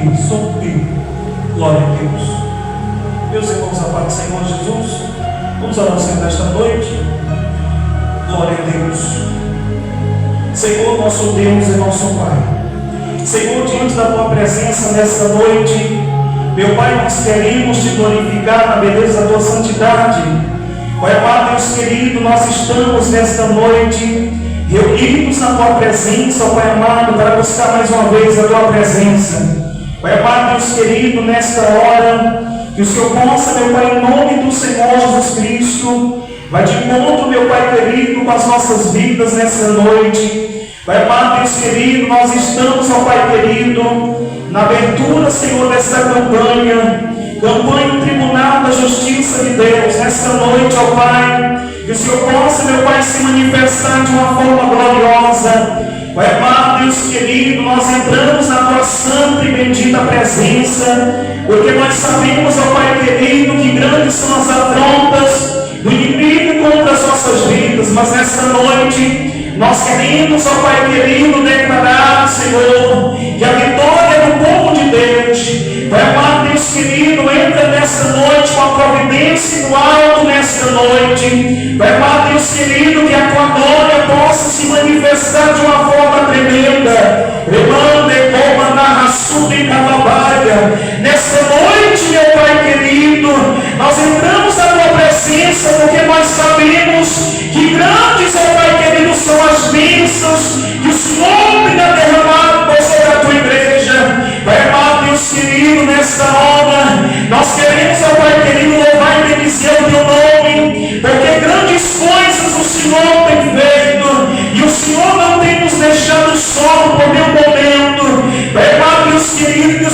teu. Glória a Deus. Meus irmãos, a paz do Senhor Jesus, vamos orar ao Senhor nesta noite. Glória a Deus. Senhor, nosso Deus e nosso Pai, Senhor, diante da tua presença nesta noite, meu Pai, nós queremos te glorificar na beleza da tua santidade. Pai amado, Deus querido, nós estamos nesta noite reunidos na tua presença, Pai amado, para buscar mais uma vez a tua presença. Pai amado, Deus querido, nesta hora, que o Senhor possa, meu Pai, em nome do Senhor Jesus Cristo, vai de encontro, meu Pai querido, com as nossas vidas nessa noite. Pai amado, Deus querido, nós estamos, ó Pai querido, na abertura, Senhor, desta campanha no Tribunal da Justiça de Deus, nesta noite, ó Pai, que o Senhor possa, meu Pai, se manifestar de uma forma gloriosa. Pai amado, Deus querido, nós entramos na tua santa e bendita presença, porque nós sabemos, ó Pai querido, que grandes são as afrontas do inimigo contra as nossas vidas, mas nesta noite nós queremos, ó Pai querido, declarar, Senhor, que a vitória é do povo de Deus. Pai amado, Deus querido, entra nesta noite com a providência do alto nesta noite. Pai amado, Deus querido, que a tua glória possa se manifestar de uma forma tremenda. Nesta noite, meu Pai querido, nós entramos na tua presença porque nós sabemos que grandes, ó Pai querido, são as bênçãos que o Senhor tem derramado sobre a tua igreja. Pai amado, Deus querido, nesta hora nós queremos, ó Pai querido, louvar e bendizer o teu nome, porque grandes coisas o Senhor tem feito e o Senhor não tem nos deixado só por nenhum momento. Pai amado, Deus querido,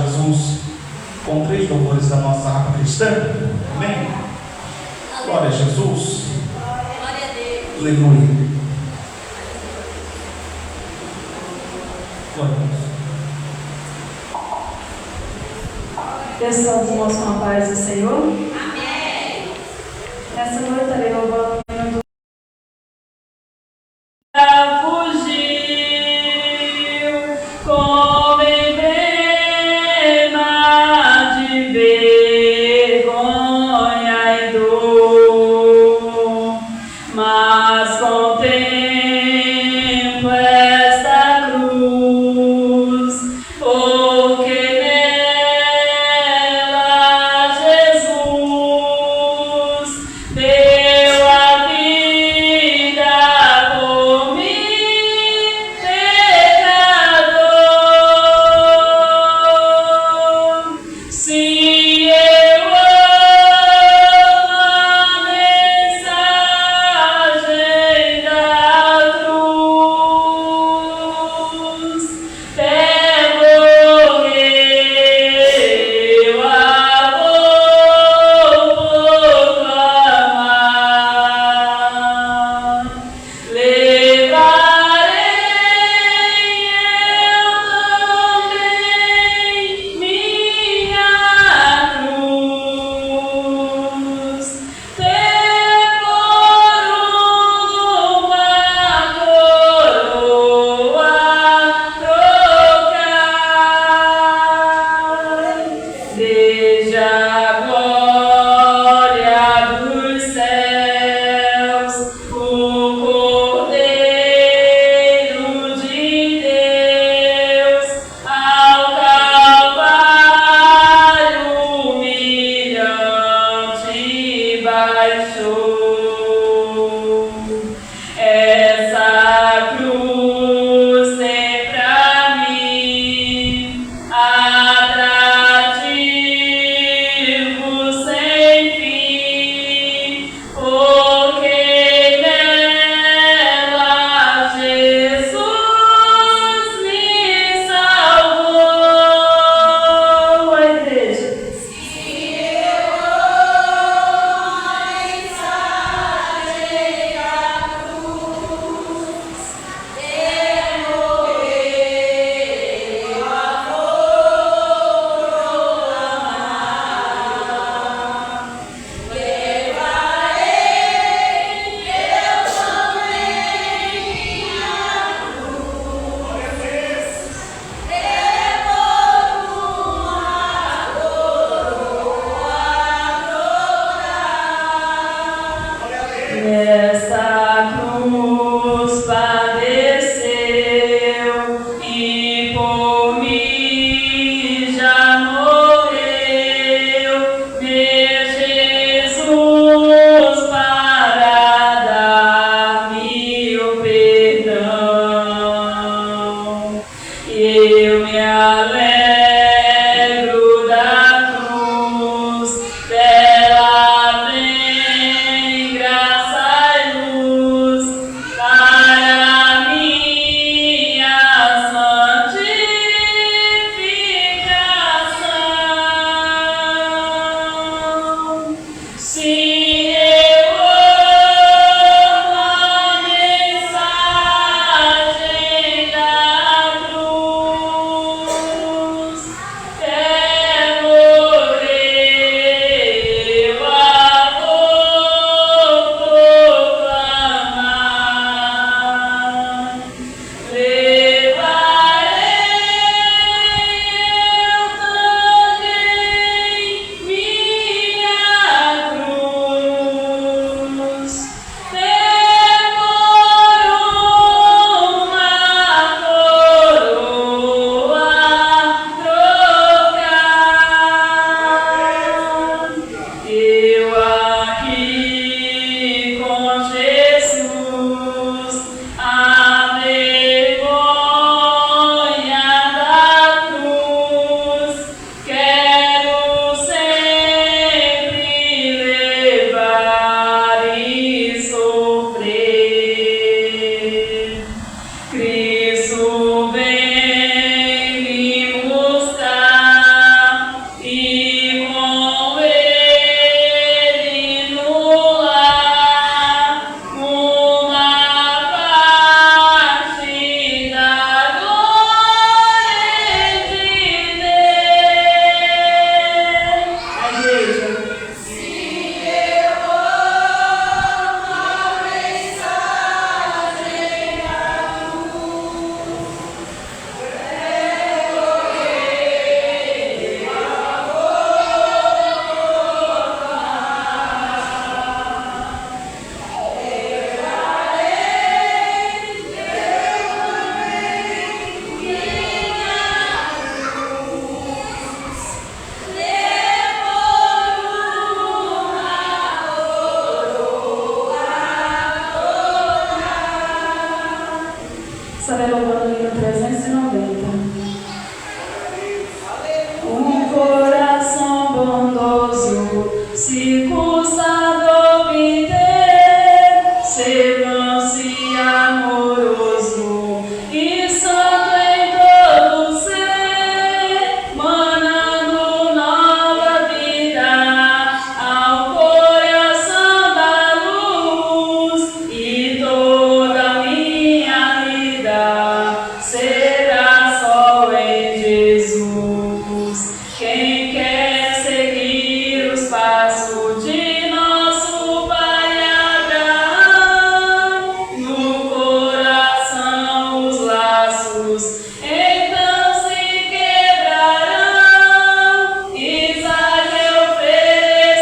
Jesus com 3 louvores da nossa harpa cristã. Amém? Glória a Jesus. Glória a Deus. Aleluia. Glória a Deus. Pessoal, mostram a paz do Senhor. Amém. Nessa noite estarei louvando fugiu como emblema de vergonha e dor, mas contemplo esta cruz, porque nela Jesus deu a vida por mim, pecador. Se eu amo a mensagem da cruz, devo eu a vou proclamar. Levarei eu também minha cruz, ter por uma coroa trocar. Desde a glória dos céus, o Cordeiro de Deus ao Calvário humilhante baixou. Essa cruz tem pra mim atrativo sem fim, porque nela Jesus me salvou. A igreja. passos. Quem quer seguir os passos de nosso Pai Abraão, no coração os laços então se quebrarão. Isaac é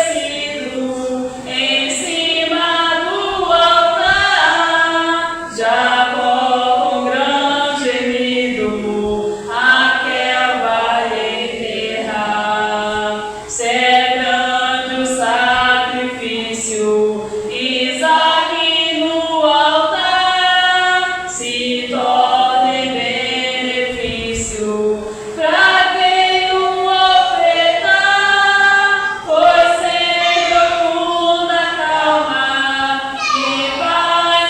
oferecido em cima do altar, Jacó com grande gemido Raquel vai enterrar. Se é grande o sacrifício, Isaac no altar se torna em benefício pra quem o ofertar, pois sem profunda calma e paz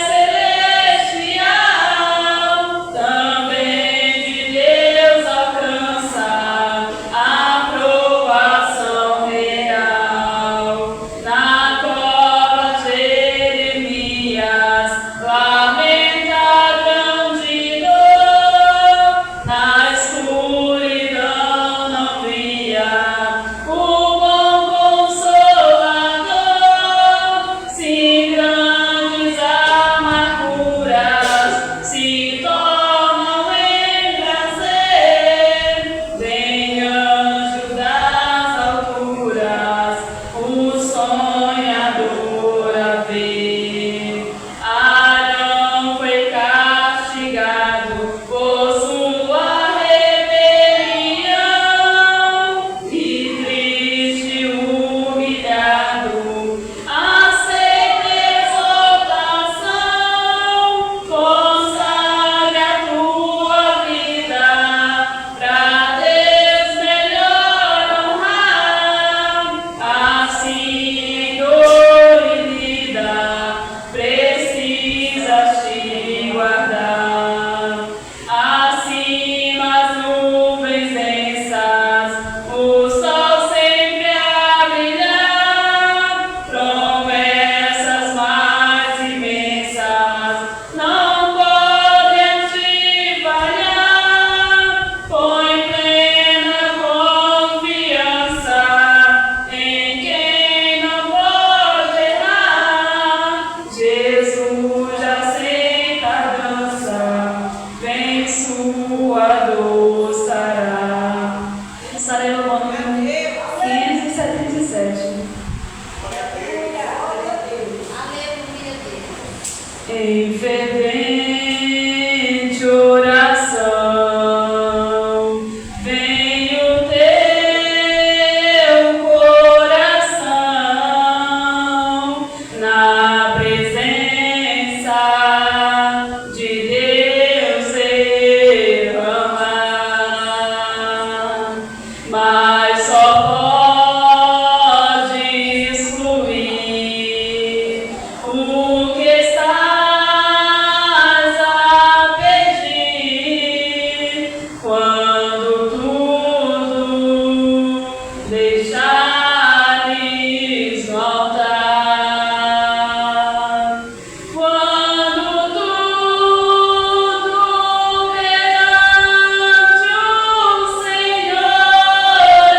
celestial, também de Deus alcança a aprovação real. Na cova Jeremias lamenta a grande dor, na escuridão não via o bom Consolador. Se grandes amarguras se tornam em prazer, vem anjo das alturas o sonhador a ver. Arão foi castigado por sua rebelião, e triste, humilhado, aceita exaltação. Consagra a tua vida pra Deus melhor honrar. Assim em dor e lida precisas te guardar. Acima as nuvens densas o sol sempre a brilhar. Promessas mais imensas não podem te falhar. Põe plena confiança em quem não pode errar. Jesus já aceita a dança, vem sua dor sará. Estarei louvando o número 577. Em fervente oração, vem o teu coração na presença de Deus derramar, mas só podes fluir o que estás a pedir quando tudo deixares no altar. Quando tudo perante o Senhor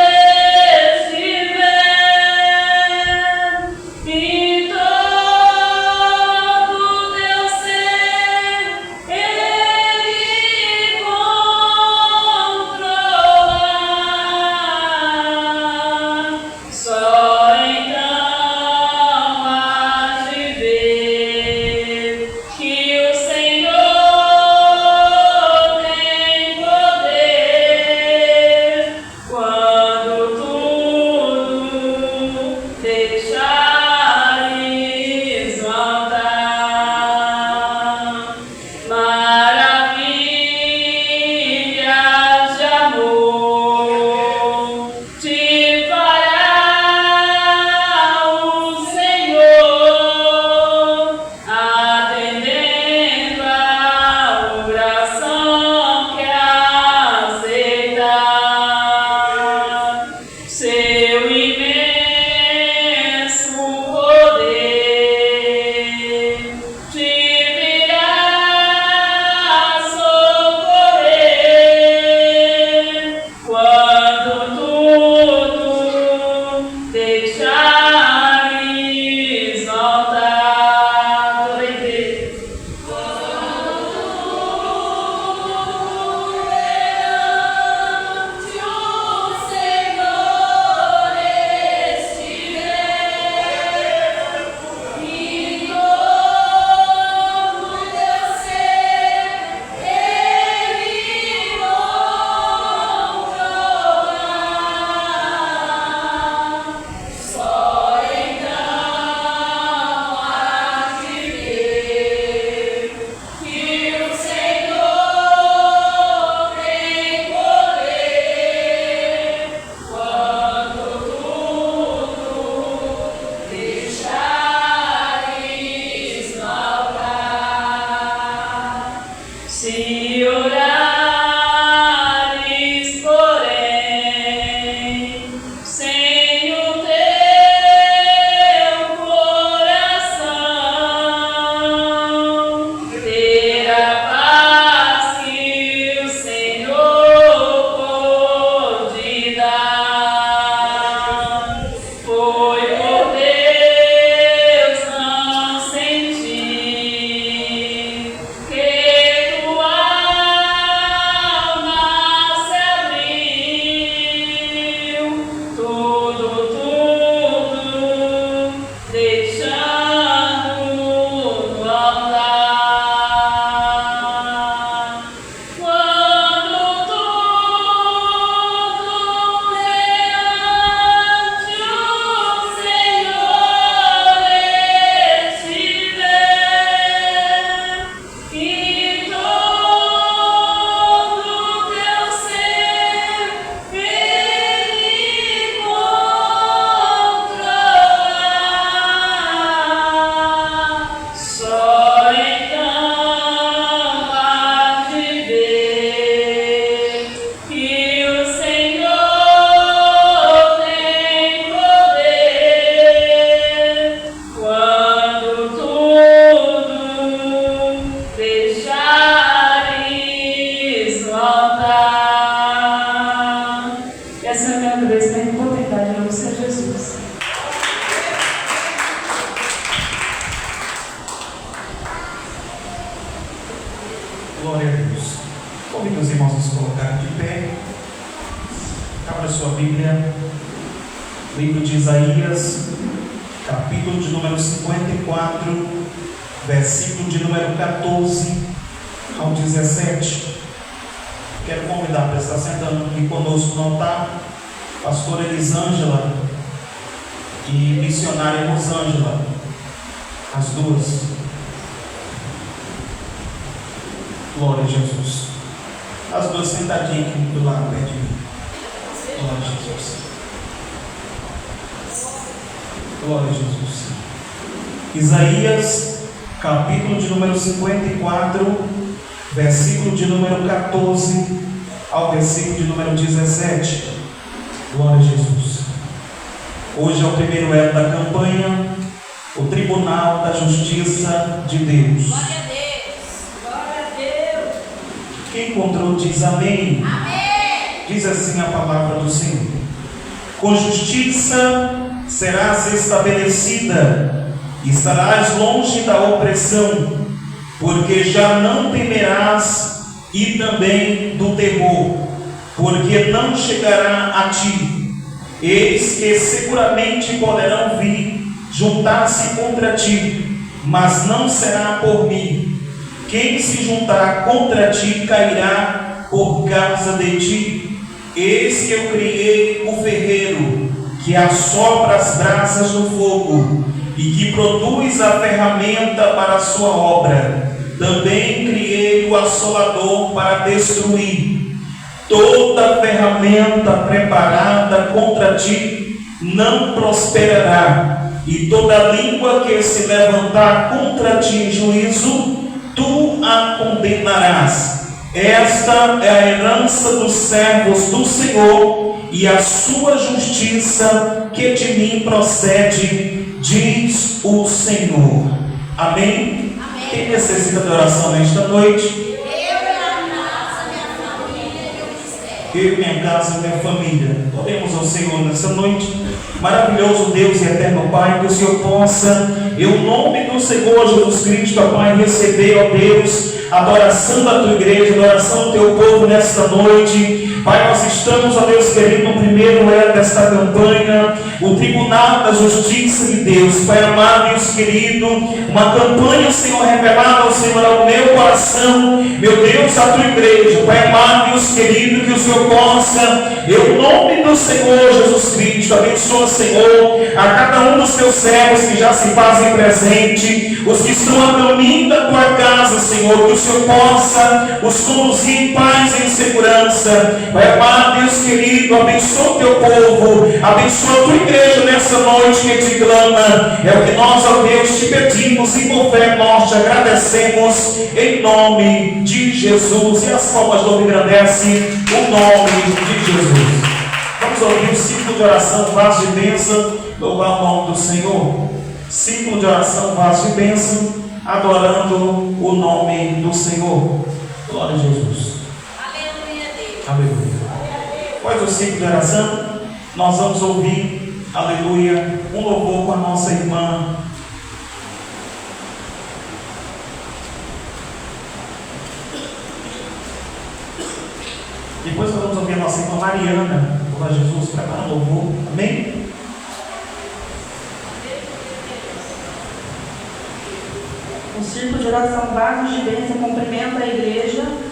vez pela oportunidade, em nome do Senhor Jesus. Glória a Deus. Convido os irmãos a se colocarem de pé. Abra sua Bíblia. Livro de Isaías, capítulo de número 54, versículo de número 14 ao 17. Quero convidar para estar sentando aqui conosco no altar, pastora Elisângela e missionária Rosângela, as duas. Glória a Jesus. As duas sentadinhas aqui do lado perto de mim. Glória a Jesus. Glória a Jesus. Isaías, capítulo de número 54, versículo de número 14 ao versículo de número 17. Glória a Jesus. Hoje é o primeiro elo da campanha, o Tribunal da Justiça de Deus. Glória a Deus. Glória a Deus. Quem encontrou diz amém. Amém. Diz assim a palavra do Senhor: com justiça serás estabelecida, e estarás longe da opressão, porque já não temerás, e também do temor, porque não chegará a ti. Eis que seguramente poderão vir juntar-se contra ti, mas não será por mim. Quem se juntar contra ti cairá por causa de ti. Eis que eu criei o ferreiro, que assopra as brasas no fogo, e que produz a ferramenta para a sua obra. Também criei o assolador para destruir. Toda ferramenta preparada contra ti não prosperará, e toda língua que se levantar contra ti em juízo, tu a condenarás. Esta é a herança dos servos do Senhor, e a sua justiça que de mim procede, diz o Senhor. Amém? Quem necessita de oração nesta noite? Eu, minha casa e minha família. Oremos ao Senhor nessa noite. Maravilhoso Deus e eterno Pai, que o Senhor possa, em nome do Senhor Jesus Cristo, ó Pai, receber, ó Deus, a adoração da tua igreja, a adoração do teu povo nesta noite. Pai, nós estamos, ó Deus querido, no primeiro elo desta campanha, o Tribunal da Justiça de Deus. Pai amado, Deus querido, uma campanha, Senhor, revelada ao Senhor, ao meu coração, meu Deus, a tua igreja. Pai amado, Deus querido, que o Senhor possa, em nome do Senhor Jesus Cristo, abençoa, Senhor, a cada um dos teus servos que já se fazem presente, os que estão a caminho da tua casa, Senhor, que o Senhor possa os conduzir em paz e em segurança. Pai amado, Deus querido, abençoa o teu povo, abençoa a tua igreja nessa noite que te clama. É o que nós, ó Deus, te pedimos e por fé nós te agradecemos em nome de Jesus. E as palmas do engrandece o nome de Jesus. Vamos ouvir o ciclo de oração, vaso de bênção, louvar o nome do Senhor. Ciclo de oração, vaso de bênção, adorando o nome do Senhor. Glória a Jesus. Aleluia. Após o ciclo de oração, nós vamos ouvir, aleluia, um louvor com a nossa irmã depois nós vamos ouvir a nossa irmã Mariana. Glória a Jesus, prepara o louvor, amém? O círculo de oração, vasos de bênção, cumprimenta a igreja.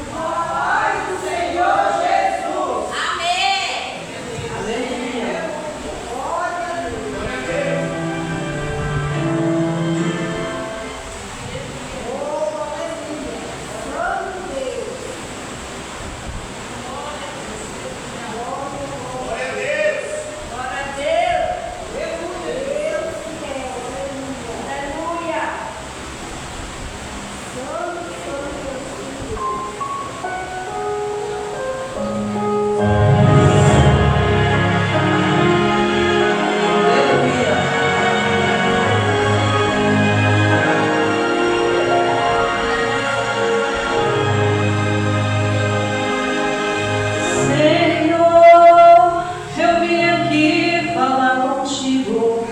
aqui falar contigo,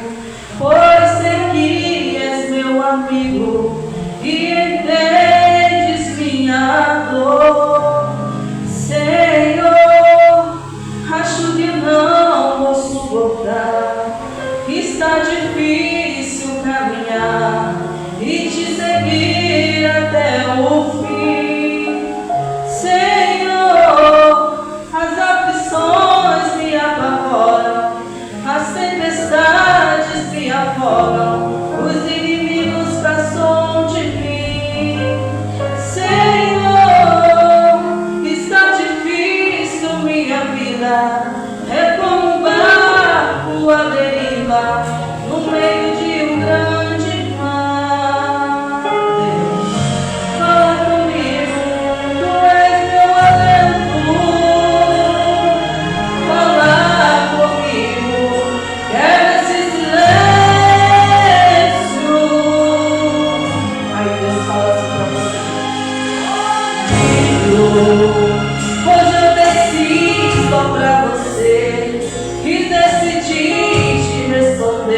pois sei que és meu amigo e entendes minha dor. Senhor, acho que não vou suportar, está difícil caminhar e te seguir até o fim. Senhor, as aflições me apavoram, as tempestades me afogam, os inimigos passam de mim. Senhor, está difícil minha vida, é como um barco à deriva, no meio de um grande mar. Deus, fala comigo, tu és meu alento. Fala comigo, quebra esse silêncio. Aí Deus fala assim pra você: filho, hoje eu desci só pra você e decidi te responder.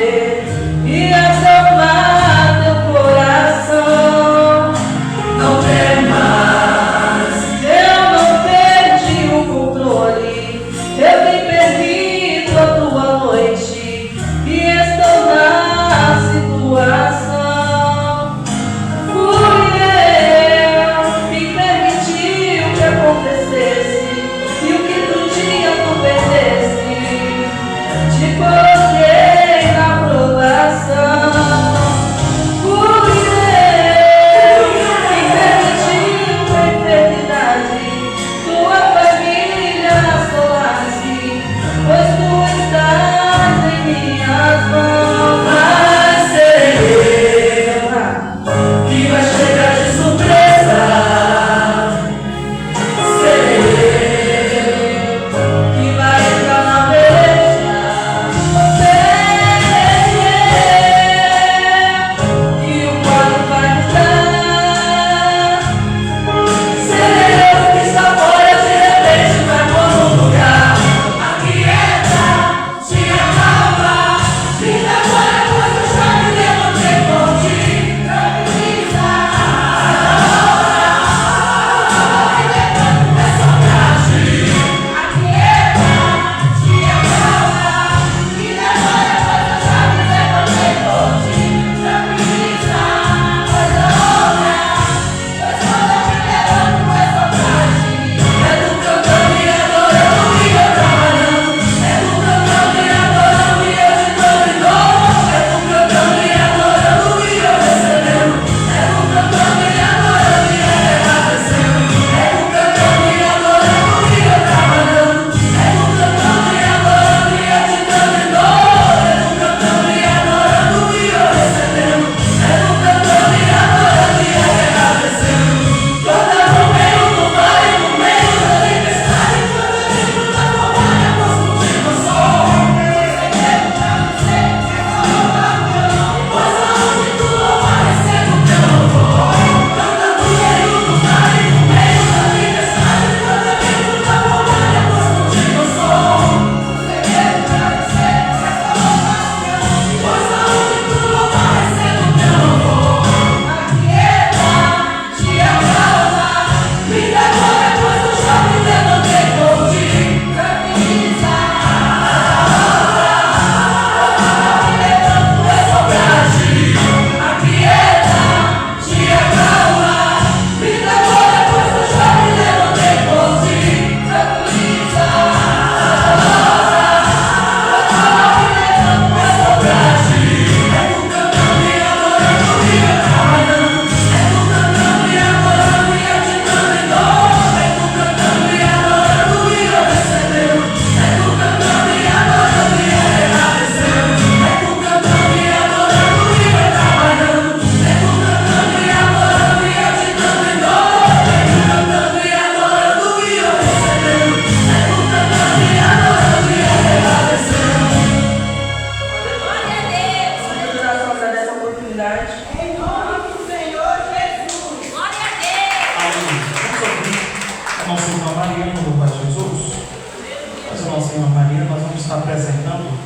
apresentando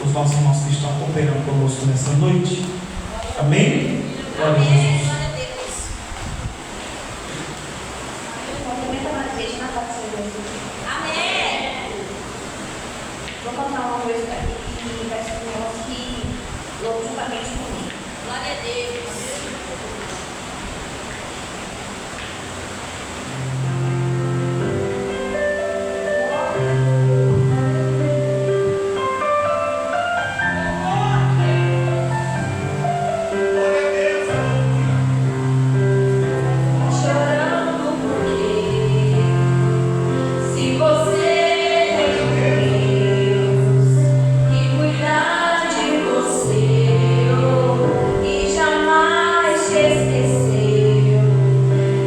os nossos irmãos que estão cooperando conosco nessa noite. Amém? Glória a Amém. Jesus. Glória a Deus. Amém. Vou contar uma coisa aqui e peço para os irmãos que louvam juntamente comigo. Glória a Deus. Chorando porque se você tem Deus que cuidar de você e jamais te esqueceu,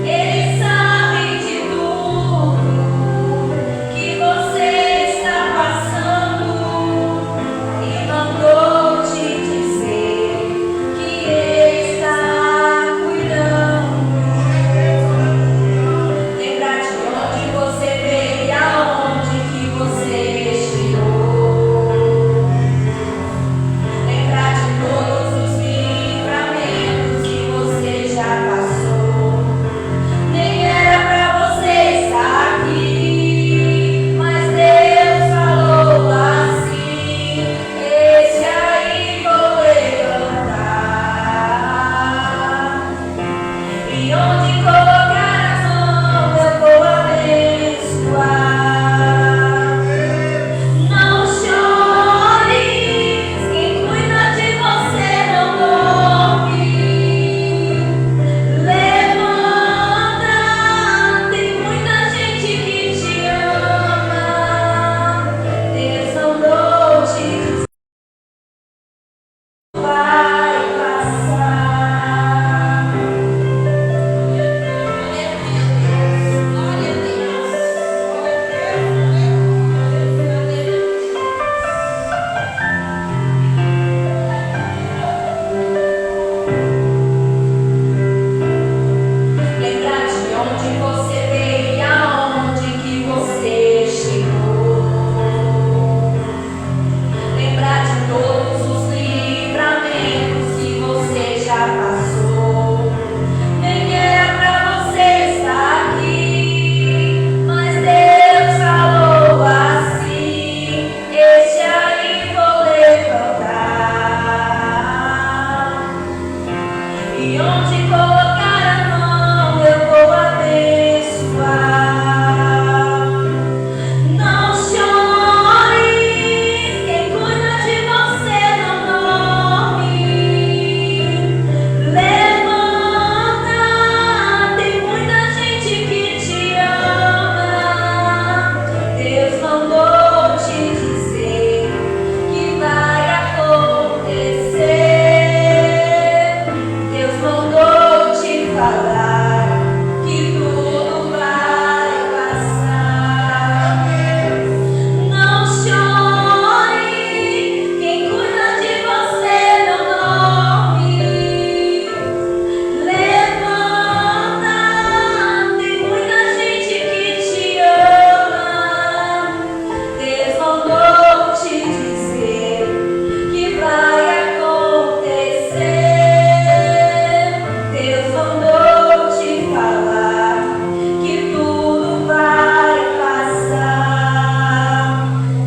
Ele sabe de tudo que você está passando e mandou te dizer que Ele está cuidando. Lembrar de onde você veio e aonde que você chegou. Lembrar de todos os livramentos que você já passou. Nem era pra você estar aqui, mas Deus falou assim: esse aí vou levantar. E onde colocar a mão eu vou abençoar. Não chore, quem cuida de você não dorme. Levanta, tem muita gente que te ama. Deus mandou te dizer que vai passar. Glória a Deus. Lembrar de onde você veio e aonde que você chegou. Lembrar de todos os livramentos que você já passou. Nem era pra você estar aqui, mas Deus falou assim: este aí vou levantar. E onde colocar a mão eu vou abençoar. Não chore, quem cuida de você não dorme. Levanta, tem muita gente que te ama. Deus mandou te dizer que vai acontecer. Deus mandou te falar que tudo vai passar. Não chore, quem cuida de você não dorme. Levanta, tem muita gente que te ama. Deus mandou te dizer que vai acontecer. Deus mandou te falar que tudo vai passar.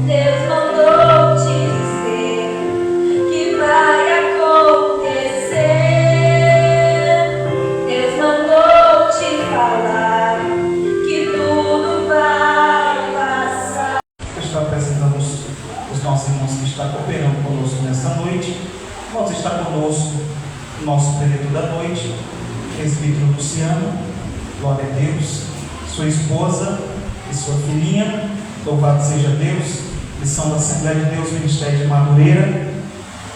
Deus mandou te dizer que vai acontecer. Deus mandou te falar que tudo vai passar. Eu estou apresentando os nossos irmãos que estão cooperando conosco nesta noite. Vamos estar conosco no nosso período da noite, presbítero Luciano, glória a Deus, sua esposa e sua filhinha, louvado seja Deus, lição da Assembleia de Deus, Ministério de Madureira.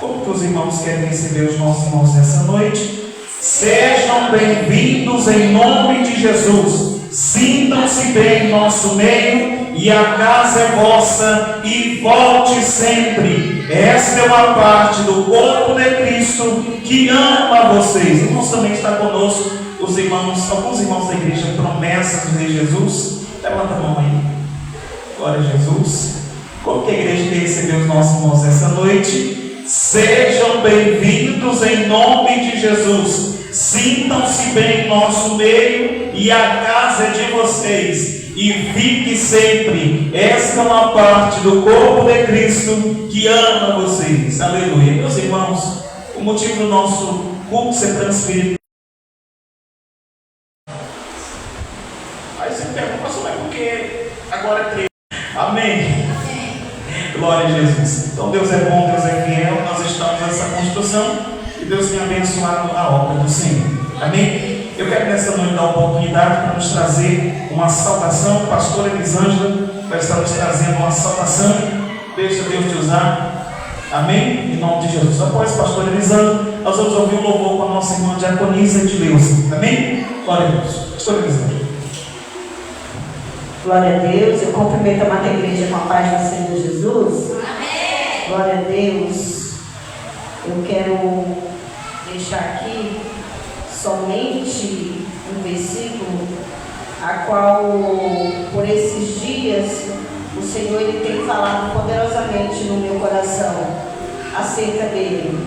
Como que os irmãos querem receber os nossos irmãos nessa noite? Sejam bem-vindos em nome de Jesus. Sintam-se bem em nosso meio e a casa é vossa e volte sempre. Esta é uma parte do corpo de Cristo que ama vocês. Irmãos, também está conosco os irmãos, alguns irmãos da igreja Promessas de Jesus. Levanta a mão aí. Glória a Jesus. Como que a igreja quer receber os nossos irmãos essa noite? Sejam bem-vindos em nome de Jesus. Sintam-se bem em nosso meio e a casa é de vocês. E fique sempre. Esta é uma parte do corpo de Cristo que ama vocês. Aleluia. Meus irmãos, o motivo do nosso culto ser transferido. Aí você pergunta, pastor, mas por que agora é 3? Amém. Glória a Jesus. Então Deus é bom, Deus é fiel. Nós estamos nessa construção e Deus tem abençoado a obra do Senhor. Amém? Eu quero nessa noite dar a oportunidade para nos trazer uma saudação. Pastora Elisângela vai estar nos trazendo uma saudação. Deixa Deus te usar. Amém? Em nome de Jesus. Após pastora Elisângela, nós vamos ouvir um louvor com a nossa irmã Diaconisa de Leusa. Amém? Glória a Deus. Pastora Elisângela. Glória a Deus, eu cumprimento a amada igreja com a paz do Senhor Jesus. Amém. Glória a Deus. Eu quero deixar aqui somente um versículo a qual por esses dias o Senhor ele tem falado poderosamente no meu coração acerca dele.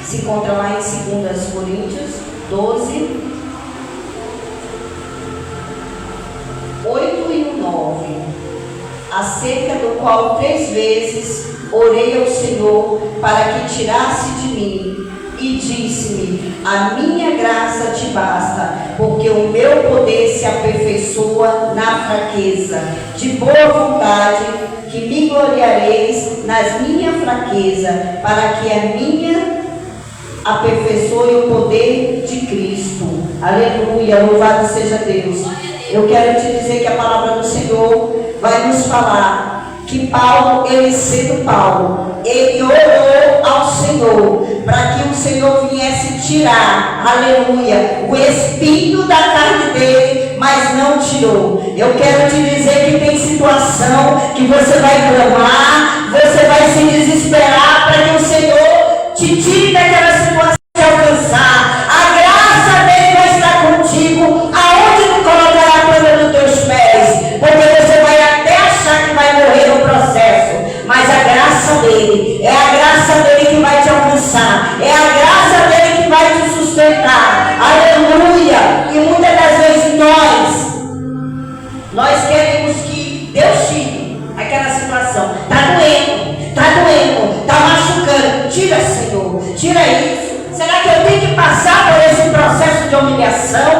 Se encontra lá em 2 Coríntios 12, 8 e 9, acerca do qual 3 vezes orei ao Senhor para que tirasse de mim, e disse-me: a minha graça te basta, porque o meu poder se aperfeiçoa na fraqueza. De boa vontade que me gloriareis nas minha fraqueza, para que a minha aperfeiçoe o poder de Cristo. Aleluia, louvado seja Deus. Eu quero te dizer que a palavra do Senhor vai nos falar que Paulo, ele sendo Paulo, ele orou ao Senhor para que o Senhor viesse tirar, aleluia, o espinho da carne dele, mas não tirou. Eu quero te dizer que tem situação que você vai clamar, você vai se desesperar para que o Senhor te tire daquela situação de alcançar. A graça dele vai estar contigo aonde tu colocar a planta dos teus pés, porque você vai até achar que vai morrer no processo, mas a graça dele, é a graça dele que vai te alcançar, é a graça dele que vai te sustentar. Aleluia. E muitas das vezes nós queremos que Deus tire aquela situação. Está doendo, está machucando. Tira, Senhor, tira isso. Será que eu tenho que passar por esse processo de humilhação?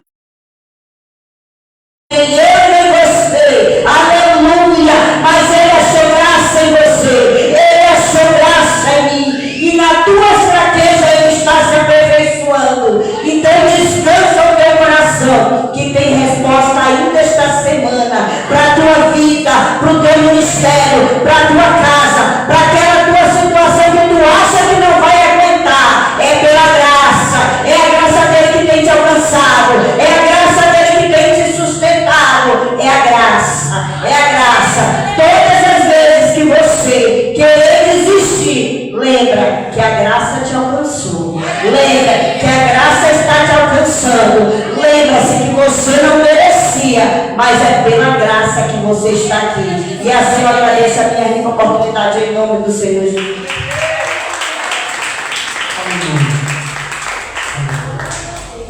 Nem eu nem você, aleluia, mas Ele achou graça em você, Ele achou graça em mim, e na tua fraqueza Ele está se aperfeiçoando. Então descansa o teu coração, que tem resposta ainda esta semana, para a tua vida, para o teu ministério, para a tua casa, para aquela tua situação que tu acha que não vai aguentar. É pela graça, é a graça dele que tem te alcançado, é a graça dele que tem te sustentado, é a graça, é a graça. Todas as vezes que você querer desistir, lembra que a graça te alcançou, lembra que a graça está te alcançando, lembra-se que você não merecia, mas é pela graça que você está aqui. E assim eu agradeço a minha rica oportunidade em nome do Senhor Jesus.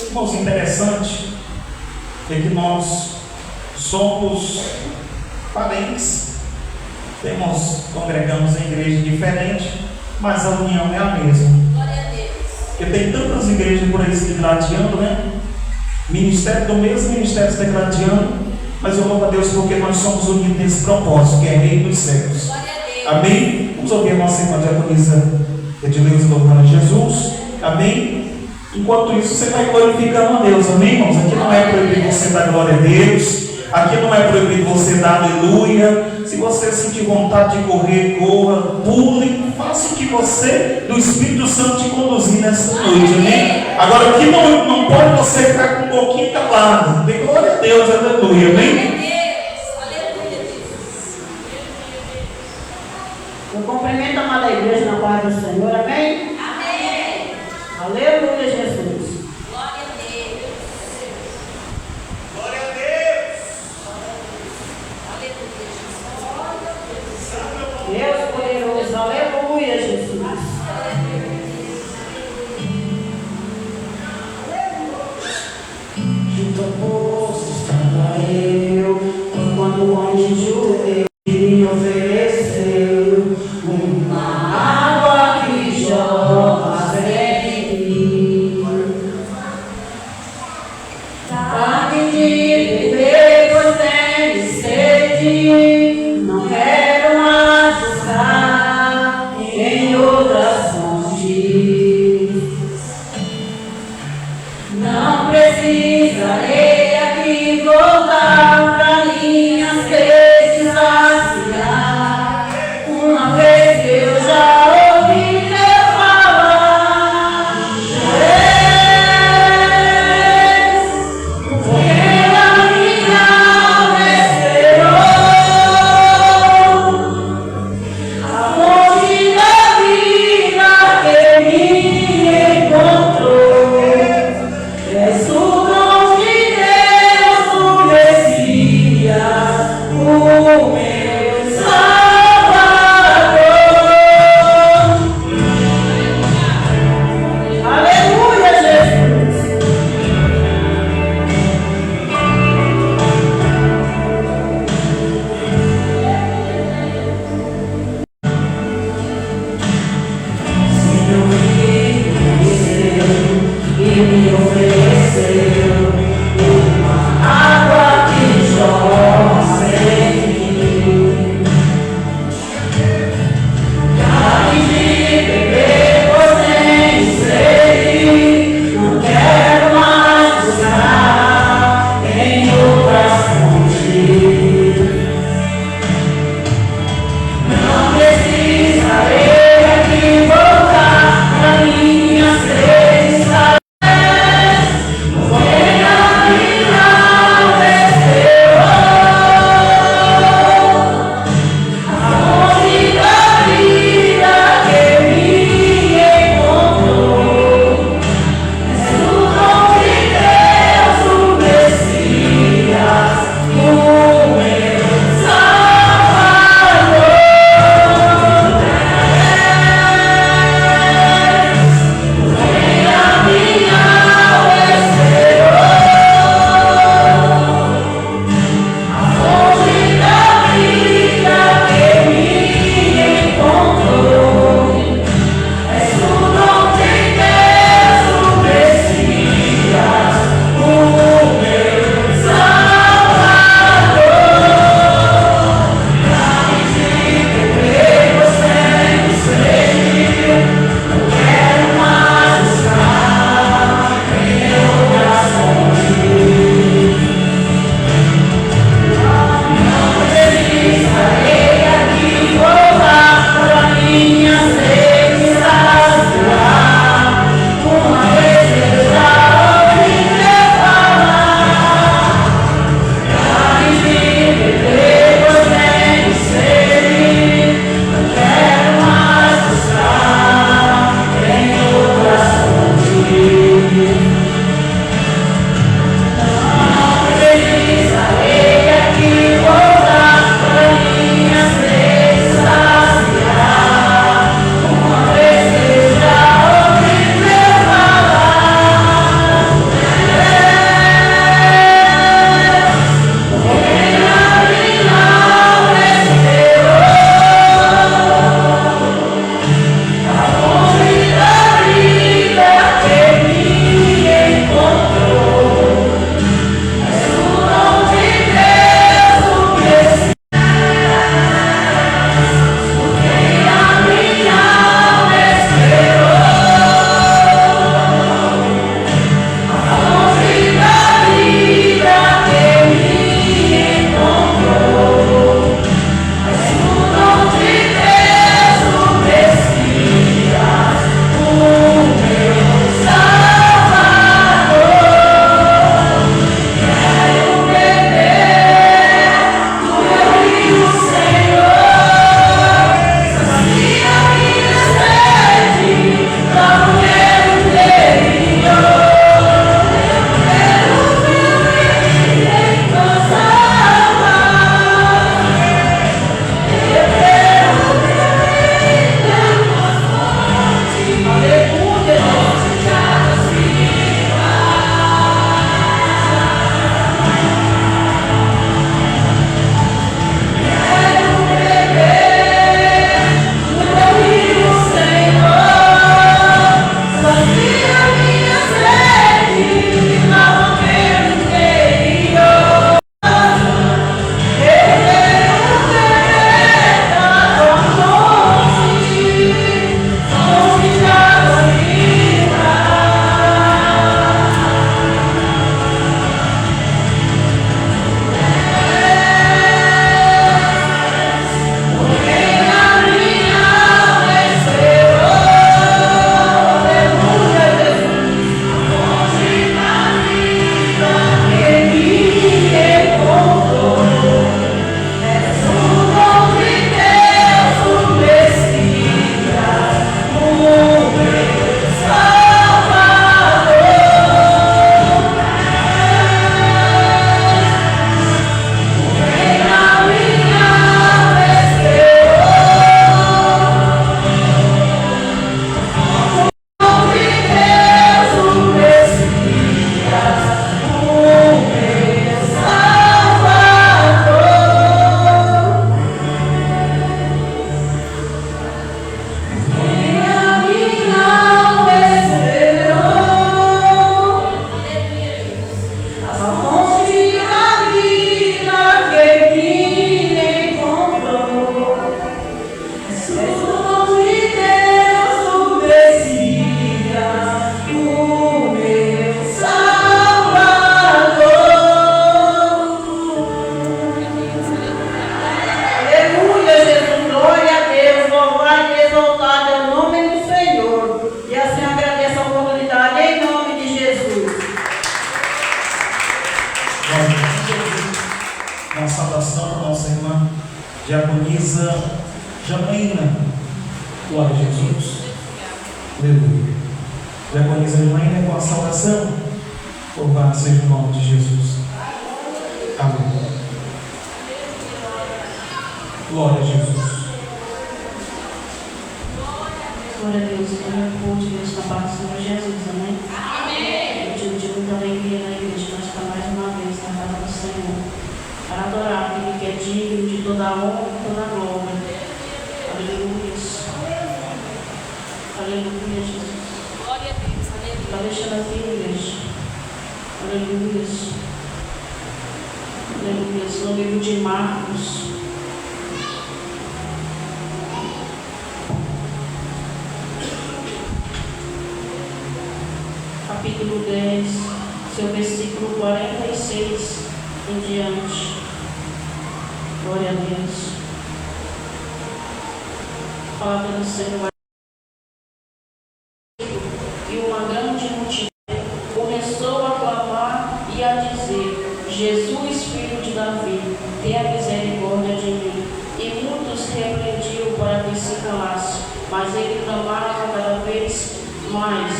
Irmãos, interessante é que nós somos parentes, congregamos em igreja diferente, mas a união é a mesma. Glória a Deus. Porque tem tantas igrejas por aí se degladiando, né? Ministério do mesmo ministério se degladiando, mas eu louvo a Deus porque nós somos unidos nesse propósito, que é Rei dos céus. Glória a Deus. Amém? Vamos ouvir a nossa irmã Diaconisa Edileuza louvando a Jesus. Amém? Enquanto isso, você vai glorificando a Deus. Amém, irmãos? Aqui não é proibido você dar glória a Deus. Aqui não é proibido você dar aleluia. Se você sentir vontade de correr, corra, pule, faça o que você, do Espírito Santo, te conduzir nessa noite. Amém? Agora, aqui não pode você ficar com um pouquinho calado. Dê glória a Deus, aleluia. Amém? Eu cumprimento a amada igreja na paz do Senhor, amém? Amém. Aleluia, Jesus. Glória a Deus. Glória a Deus. Aleluia, Jesus. Glória a Jesus. Aleluia. Diaconisa de manhã com a salvação. Louvado seja o nome de Jesus. Amém. Glória a Jesus. Glória a Deus. Glória ao povo de Deus na paz do Senhor Jesus. Amém. Amém. Eu digo de muita alegria na igreja, nós estamos mais uma vez na casa do Senhor, para adorar aquele que é digno de toda a honra e toda a glória. Aleluia. Aleluia, Jesus. Glória a Deus. Aleluia. Está deixando aqui, igreja. Aleluia. Aleluia. No livro de Marcos, capítulo 10, seu versículo 46 em diante. Glória a Deus. A palavra do Senhor. E uma grande multidão começou a clamar e a dizer: Jesus, filho de Davi, tenha misericórdia de mim. E muitos repreendiam para que se calasse, mas ele clamava cada vez mais: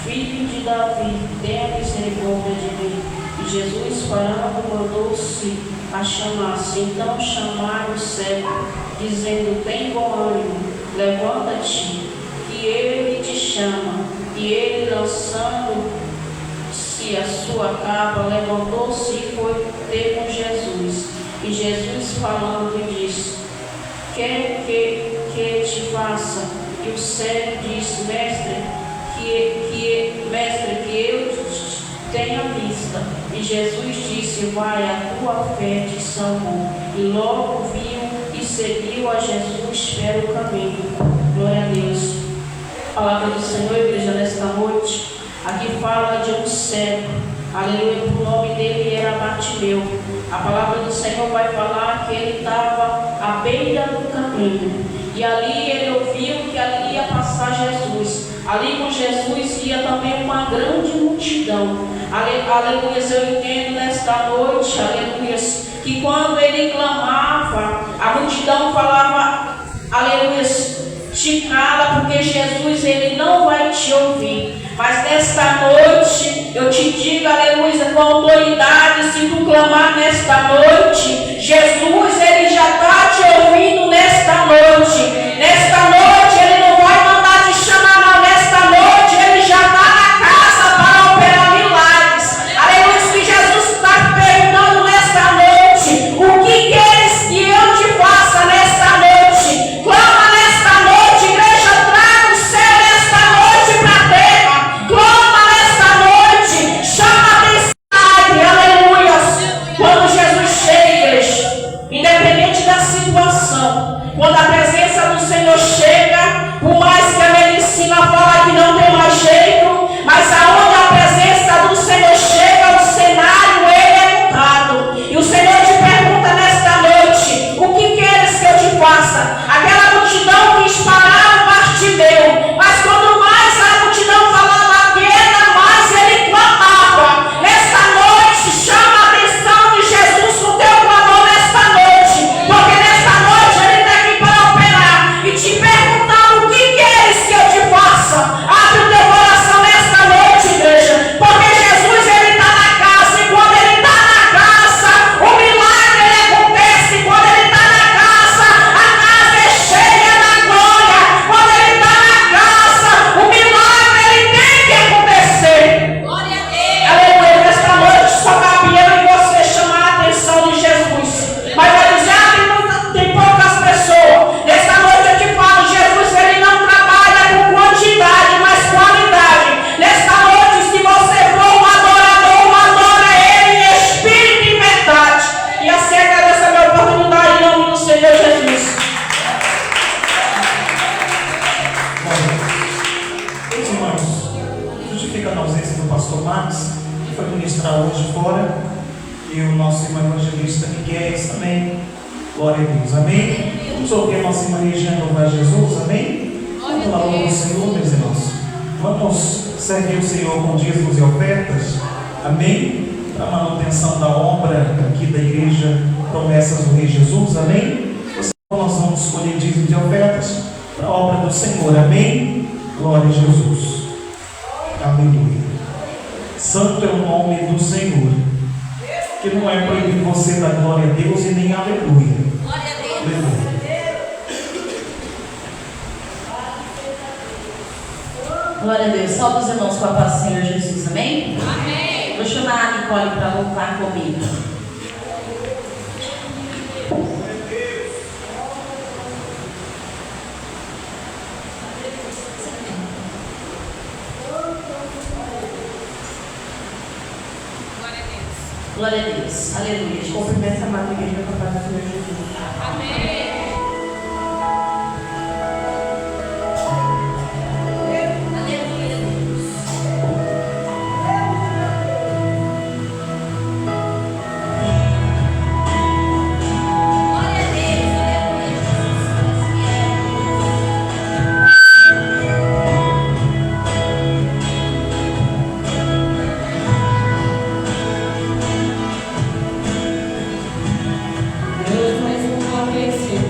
Filho de Davi, tenha misericórdia de mim. E Jesus, parando, mandou-se a chamar-se. Então chamaram o cego, dizendo: Tem bom ânimo, levanta-te, que ele te chama. E ele, lançando-se a sua capa, levantou-se e foi ter com Jesus. E Jesus, falando, disse: Quer que te faça? E o cego disse: Mestre, que eu tenha vista. E Jesus disse: Vai, a tua fé te salvou. E logo viu e seguiu a Jesus pelo caminho. Glória a Deus. Palavra do Senhor, igreja, nesta noite. Aqui fala de um cego. Aleluia. O nome dele era Bartimeu. A palavra do Senhor vai falar que ele estava à beira do caminho. E ali ele ouviu que ali ia passar Jesus. Ali com Jesus ia também uma grande multidão. Aleluia, eu entendo nesta noite, aleluia, que quando ele clamava, a multidão falava, aleluia, te cala, porque Jesus, ele não vai te ouvir. Mas nesta noite, eu te digo, aleluia, com autoridade, se tu clamar nesta noite, Jesus, ele já está te ouvindo nesta noite. Nesta noite, ele não vai mandar te chamar, não. Nesta noite, ele já está na casa para operar milagres. Aleluia, que Jesus está perguntando nesta noite: o que queres que eu te faça nesta noite? Clama nesta noite, igreja, traga o céu nesta noite para a terra. Clama nesta noite, chama a mensagem, aleluia. Quando Jesus chega, igreja, independente da situação, quando a presença do Senhor chega, por mais que a medicina fala que não tem mais jeito, mas aonde a presença do Senhor chega, o cenário ele é mudado. E o Senhor te pergunta nesta noite: o que queres que eu te faça? Aquela multidão quis parar o Bartimeu, mas quando mais a multidão falava queda, mais ele clamava. Nesta noite, chama a atenção de Jesus com teu clamor nesta noite, porque nesta noite ele está aqui para operar e te perguntar: o que queres que eu te faça? Abre o teu coração nesta noite, igreja, porque Jesus, ele está na casa, e quando ele está na casa, o milagre ele acontece. Quando ele está na casa, a casa é cheia da glória. Quando ele está na casa, o milagre ele tem que acontecer. Glória a Deus. Aleluia, nesta noite só cabia eu e você chamar a atenção de Jesus. Mas vai dizer: tem poucas pessoas. Nesta noite eu te falo: Jesus, ele não trabalha com quantidade, mas qualidade. Nesta noite, se você for um adorador, adora ele em espírito e verdade. E assim agradeço a minha oportunidade em nome do Senhor Jesus. Meus irmãos, justifica a ausência do pastor Marcos, que foi ministrar hoje fora, e o nosso irmão evangelista Miguel também. Glória a Deus, amém? Vamos ouvir a nossa irmã Regiane louvar Jesus, amém? Vamos lá louvar o Senhor, meus irmãos. Vamos servir o Senhor com dízimos e ofertas, amém? Para a manutenção da obra aqui da igreja Promessas do Rei Jesus, amém? Nós vamos escolher dízimos e ofertas. para a obra do Senhor. Amém? Glória a Jesus. Aleluia. Santo é o nome do Senhor. Que não é proibido você dar glória a Deus e nem aleluia. Glória a Deus. Aleluia. Glória a Deus. Salve os irmãos com a paz do Senhor Jesus. Amém? Amém. Vou chamar a Nicole para louvar comigo. Glória a Deus. Aleluia. Cumprimenta a amada igreja com a paz do Senhor Jesus. Amém. Aleluia, Deus. Glória a Deus. Deus, mais uma vez, Senhor.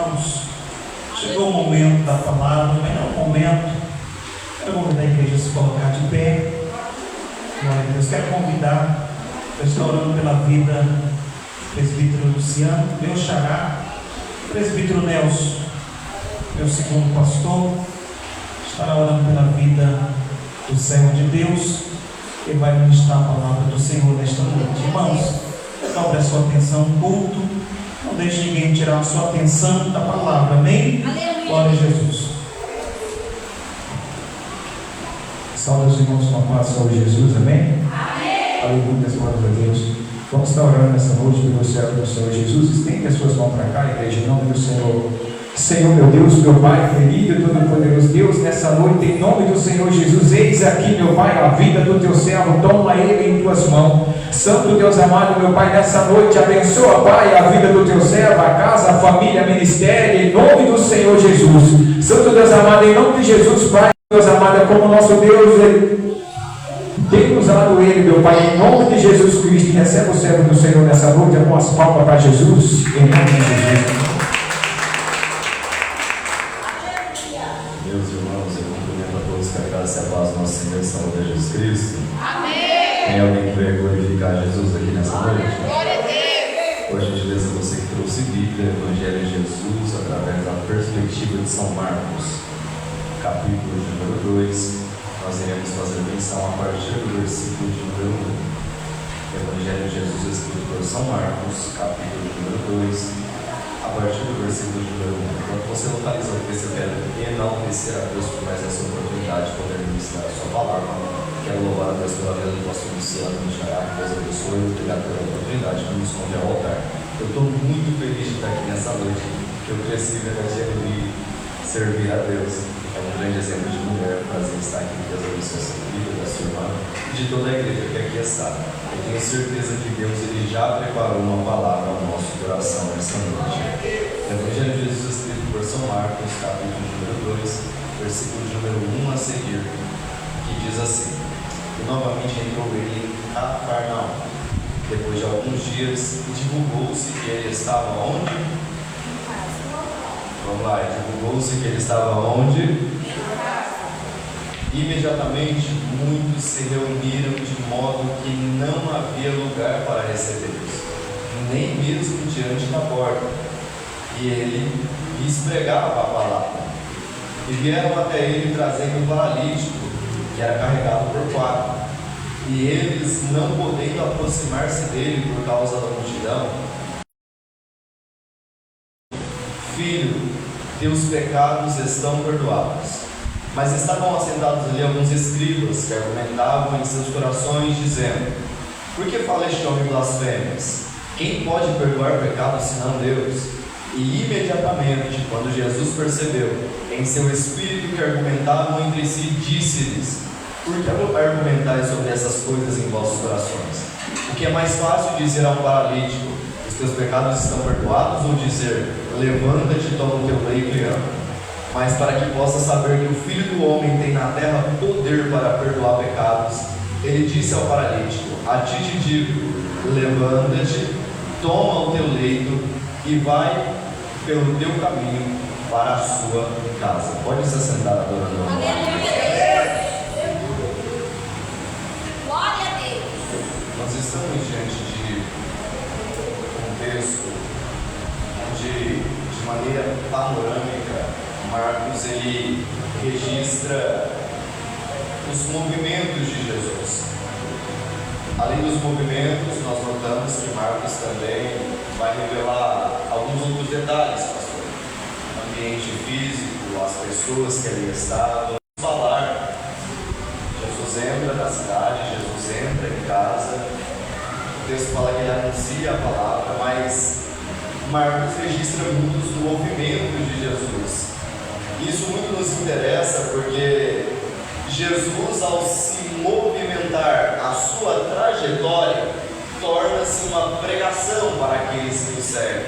irmãos, chegou o momento da palavra, o melhor momento. Quero convidar a igreja a se colocar de pé. Glória a Deus. Quero convidar, eu estou orando pela vida do presbítero Luciano, meu xará, presbítero Nelson, meu segundo pastor, estará orando pela vida do servo de Deus, que vai ministrar a palavra do Senhor nesta noite. Irmãos, dobre a sua atenção no culto, não deixe ninguém tirar a sua atenção da palavra, amém? Aleluia. Glória a Jesus. Salve os irmãos com a paz, salve Jesus, amém? Amém. Aleluia, glórias a Deus. Vamos estar orando nessa noite pelo servo do Senhor Jesus. Estende as suas mãos para cá, igreja, em nome do Senhor. Senhor, meu Deus, meu Pai querido e todo-poderoso Deus, nessa noite, em nome do Senhor Jesus, eis aqui, meu Pai, a vida do teu servo, toma ele em tuas mãos. Santo Deus amado, meu Pai, nessa noite, abençoa, Pai, a vida do teu servo, a casa, a família, a ministério, em nome do Senhor Jesus. Santo Deus amado, em nome de Jesus, Pai, Deus amado, é como nosso Deus, Ele tem usado ele, meu Pai, em nome de Jesus Cristo. Recebe o servo do Senhor nessa noite, com as palmas para Jesus, em nome de Jesus. Meus irmãos, eu cumprimento a todos com a graça e a paz do nosso Senhor e Salvador Jesus Cristo. Amém. Tem alguém que vai glorificar Jesus aqui nessa noite? Glória a Deus. Por gentileza, você que trouxe Bíblia, Evangelho de Jesus, através da perspectiva de São Marcos, capítulo de número 2, nós iremos fazer menção a partir do versículo de número 1. Evangelho de Jesus escrito por São Marcos, capítulo de número 2, a partir do versículo de número 1. Enquanto você localiza o texto, eu quero enaltecer a Deus por mais essa oportunidade de poder ministrar a sua palavra. Quero louvar a Deus pela vida do pastor Luciano, me chamar, que Deus abençoe e obrigado pela oportunidade de nos esconder ao altar. Eu estou muito feliz de estar aqui nessa noite, que eu cresci verdadeiro de servir a Deus. É um grande exemplo de mulher, prazer estar aqui, Deus abençoe a sua vida, da sua irmã e de toda a igreja que aqui está. Eu tenho certeza que Deus ele já preparou uma palavra ao nosso coração nessa noite. Evangelho de Jesus escrito por São Marcos, capítulo número 2, versículo de número 1 a seguir, que diz assim: E novamente entrou ele em Cafarnaum, depois de alguns dias, e divulgou-se que ele estava onde? Vamos lá, divulgou-se que ele estava onde? Imediatamente muitos se reuniram de modo que não havia lugar para recebê-los, nem mesmo diante da porta. E ele lhes pregava a palavra. E vieram até ele trazendo um paralítico, que era carregado por 4. E eles, não podendo aproximar-se dele por causa da multidão: Filho, teus pecados estão perdoados. Mas estavam assentados ali alguns escribas que argumentavam em seus corações, dizendo: Por que fala este homem blasfêmias? Quem pode perdoar pecados senão Deus? E imediatamente, quando Jesus percebeu em seu espírito que argumentavam entre si, disse-lhes: Por que argumentais sobre essas coisas em vossos corações? O que é mais fácil dizer a um paralítico: Os teus pecados estão perdoados? Ou dizer: Levanta-te, toma o teu leito e anda? Mas para que possa saber que o Filho do Homem tem na terra poder para perdoar pecados, ele disse ao paralítico: A ti te digo, levanta-te, toma o teu leito e vai pelo teu caminho para a sua casa. Pode se assentar, adorando. Aleluia. Glória a Deus. Nós estamos diante de um texto onde, de maneira panorâmica, Marcos ele registra os movimentos de Jesus. Além dos movimentos, nós notamos que Marcos também vai revelar alguns outros detalhes, pastor. O ambiente físico, as pessoas que ali estavam. Falar, Jesus entra na cidade, Jesus entra em casa. O texto fala que ele anuncia a palavra, mas Marcos registra muitos movimentos de Jesus. Isso muito nos interessa porque Jesus, ao se movimentar, a sua trajetória torna-se uma pregação para aqueles que o seguem.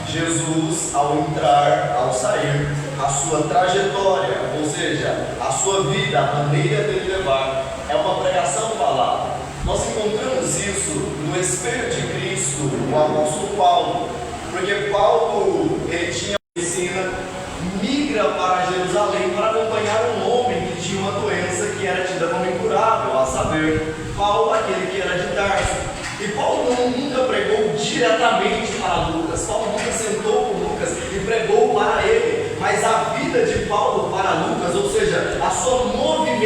Jesus, ao entrar, ao sair, a sua trajetória, ou seja, a sua vida, a maneira dele levar, é uma pregação falada. Nós encontramos isso no espelho de Cristo, o apóstolo Paulo, porque Paulo ele tinha esse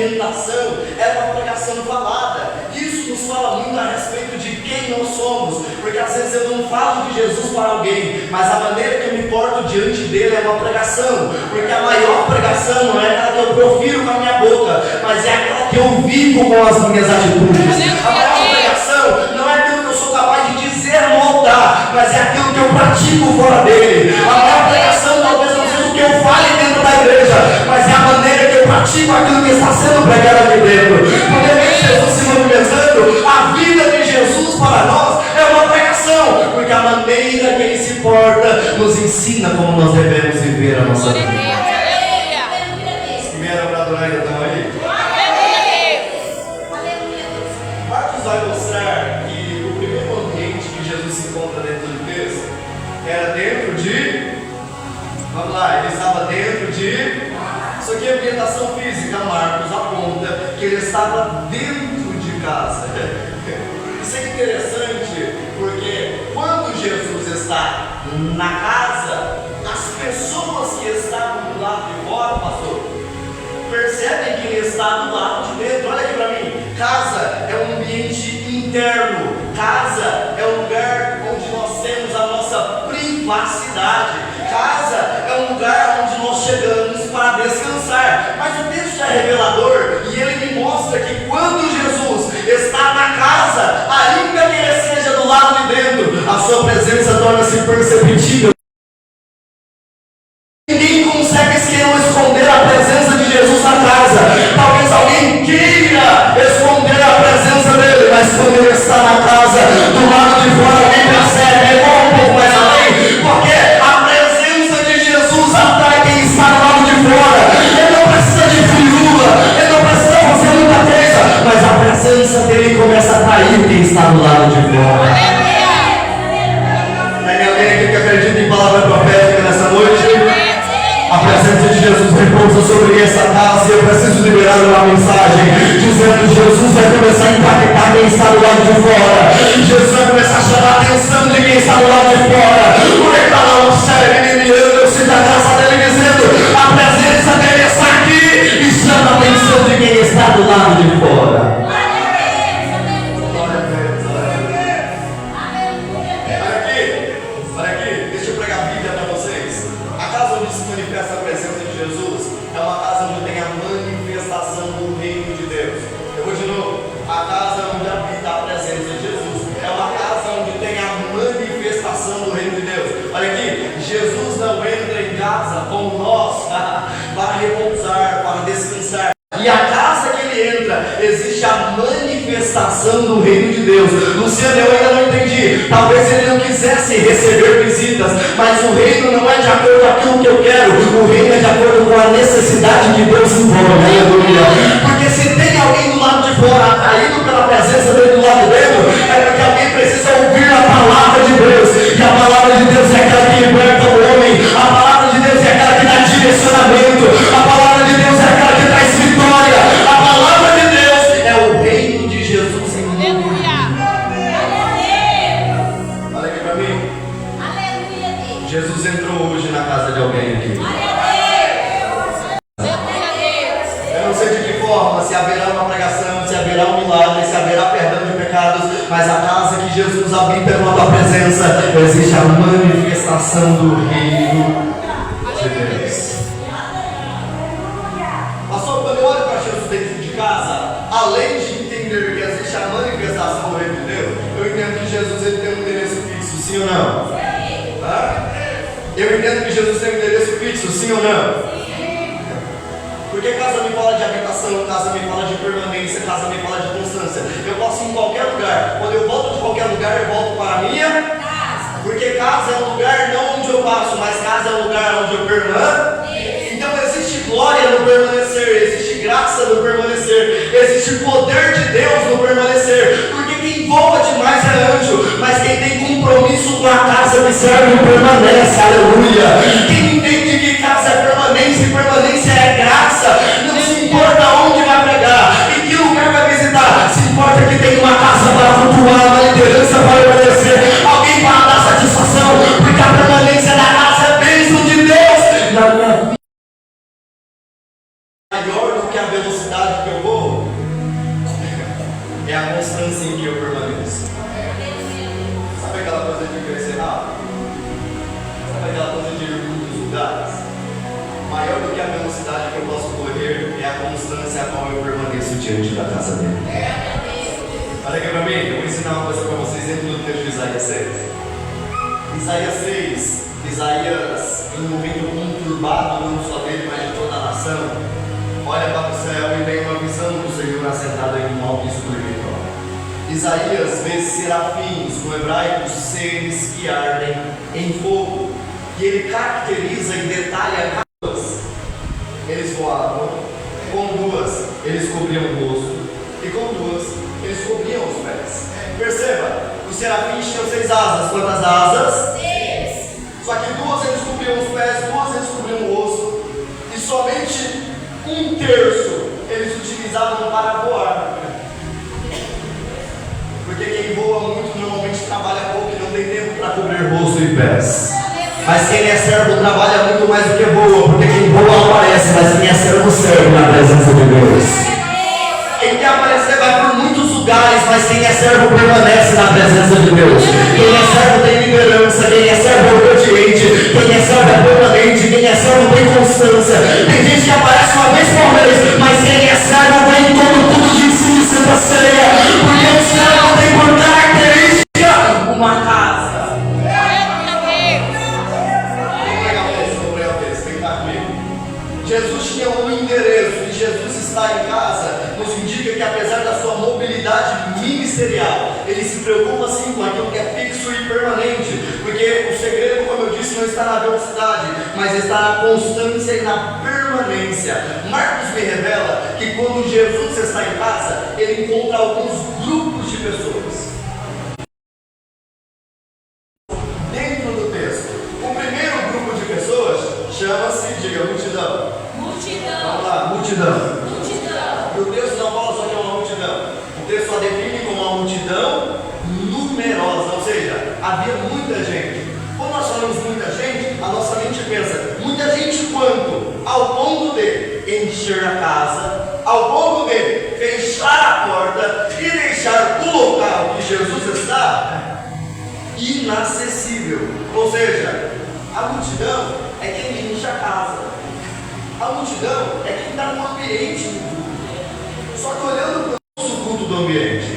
orientação era uma pregação falada. Isso nos fala muito a respeito de quem nós somos, porque às vezes eu não falo de Jesus para alguém, mas a maneira que eu me porto diante dele é uma pregação, porque a maior pregação não é aquela que eu profiro com a minha boca, mas é aquela que eu vivo com as minhas atitudes. A maior pregação não é aquilo que eu sou capaz de dizer no altar, mas é aquilo que eu pratico fora dele. A maior pregação talvez não seja o que eu fale dentro da igreja, mas é a maneira que eu pratico aquilo que está sendo pregado aqui dentro. Porque ver Jesus se movimentando, a vida de Jesus para nós é uma pregação, porque a maneira que ele se porta nos ensina como nós devemos viver a nossa vida. Quem era para adorar então aí? Marcos vai mostrar que o primeiro ambiente que Jesus se encontra dentro do texto era dentro de... Vamos lá, ele estava dentro de... Isso aqui é ambientação física. Marcos aponta que ele estava dentro de casa. Isso é interessante porque quando Jesus está na casa, as pessoas que estavam do lado de fora, pastor, percebem que ele está do lado de dentro. Olha aqui para mim. Casa é um ambiente interno. Casa é um lugar onde nós temos a nossa privacidade. Casa é um lugar onde nós chegamos para descansar. Mas o texto é revelador e ele me mostra que quando Jesus está na casa, ainda que ele seja do lado de dentro, a sua presença torna-se perceptível. Ninguém consegue esconder a presença de Jesus na casa. Talvez alguém queira esconder a presença dele, mas quando ele está na casa, do lado de fora, alguém percebe. Ele vai um pouco mais além, porque a presença de Jesus atrai quem está do lado de fora. Ele não precisa de firula, ele não precisa fazer muita coisa, mas a presença dele começa a atrair quem está do lado de fora. Tem alguém aqui que acredita em palavra profética nessa noite? A presença de Jesus repousa sobre essa casa e eu preciso liberar uma mensagem dizendo que Jesus vai começar a impactar quem está do lado de fora. Jesus vai começar a chamar a atenção de quem está do lado de fora. Porque está lá um sério inimigo, eu sinto a graça dele dizendo: a presença dele está aqui e chama a atenção de quem está do lado de fora. Olha aqui, deixa eu pregar a Bíblia para vocês. A casa onde se manifesta a presença de Jesus é uma casa onde tem a manifestação do reino de Deus. Eu vou de novo. A casa onde habita a presença de Jesus é uma casa onde tem a manifestação do reino de Deus. Olha aqui, Jesus não entra em casa como nós para repousar, para descansar. E a casa que ele entra, existe a manifestação do reino de Deus. Luciano, eu ainda não entendi. Talvez ele não quisesse receber visitas, mas o reino não é de acordo com aquilo que eu quero. O reino é de acordo com a necessidade que Deus impõe. Aleluia. Porque se tem alguém do lado de fora atraído pela presença dele do lado de dentro, é porque alguém precisa ouvir a palavra de Deus. E a palavra de Deus é aquela que liberta o homem. A palavra de Deus é aquela que dá direcionamento. A palavra de Deus é aquela que traz vitória. A palavra de Deus é o reino de Jesus em mim. Olha aqui para mim. Jesus entrou hoje na casa de alguém aqui. Eu não sei de que forma, se haverá uma pregação, se haverá um milagre, se haverá perdão de pecados, mas a casa que Jesus habita com a tua presença, existe a manifestação do reino de Deus. Pastor, quando eu olho para Jesus dentro de casa, além de entender que existe a manifestação do reino de Deus, eu entendo que Jesus ele tem um endereço fixo, sim ou não? Tá? Eu entendo que Jesus tem um endereço fixo, sim ou não? Porque casa me fala de habitação, casa me fala de permanência, casa me fala de constância. Eu posso ir em qualquer lugar. Quando eu volto de qualquer lugar, eu volto para a minha casa. Porque casa é um lugar não onde eu passo, mas casa é um lugar onde eu permaneço. Então existe glória no permanecer, existe graça no permanecer, existe poder de Deus no permanecer. Porque quem voa demais é anjo, mas quem tem compromisso com a casa que serve permanece. Aleluia. Quem entende que casa é permanência e permanência é graça, não se importa onde vai pregar, em que lugar vai visitar, se importa que tem uma casa para flutuar, uma liderança para obedecer, alguém para dar satisfação, porque a permanência da casa é bênção de Deus na minha vida. Maior do que a velocidade que eu constância a qual eu permaneço diante da casa dele. Olha aqui pra mim, eu vou ensinar uma coisa para vocês dentro do texto de Isaías 6. Isaías 6, Isaías, em um momento conturbado, não só dele, mas de toda a nação, olha para o céu e tem uma visão do Senhor assentado em um alto escuridão. Isaías vê serafins, no hebraico, seres que ardem em fogo, e ele caracteriza e detalha duas. Eles voavam, com duas eles cobriam o rosto, e com duas eles cobriam os pés. Perceba, os serafins tinham 6 asas. Quantas asas? 6. Só que 2 eles cobriam os pés, 2 eles cobriam o rosto, e somente 1/3 eles utilizavam para voar. Porque quem voa muito normalmente trabalha pouco e não tem tempo para cobrir rosto e pés. Mas quem é servo trabalha muito mais do que voa, porque quem voa aparece, mas quem é servo serve na presença de Deus. Quem quer aparecer vai por muitos lugares, mas quem é servo permanece na presença de Deus. Quem é servo tem liderança, quem é servo é obediente, quem é servo é permanente, quem é servo tem constância. Tem gente que aparece uma vez por mês, mas quem é servo vem em todo culto de ensino e santa ceia, porque o servo tem por característica uma casa. Jesus tinha um endereço, e Jesus está em casa nos indica que apesar da sua mobilidade ministerial, ele se preocupa sim com aquilo que é fixo e permanente, porque o segredo, como eu disse, não está na velocidade, mas está na constância e na permanência. Marcos me revela que quando Jesus está em casa, ele encontra alguns grupos de pessoas. Dentro do texto, o primeiro grupo de pessoas chama-se, diga, multidão. Vamos lá, multidão. E o texto não fala só que é uma multidão. O texto só define como uma multidão numerosa, ou seja, havia muita gente. Quando nós falamos muita gente, a nossa mente pensa, muita gente quanto? Ao ponto de encher a casa, ao ponto de fechar a porta e deixar o local que Jesus está inacessível. Ou seja, a multidão é quem enche a casa. A multidão é quem está no ambiente do culto. Só que olhando para o culto do ambiente.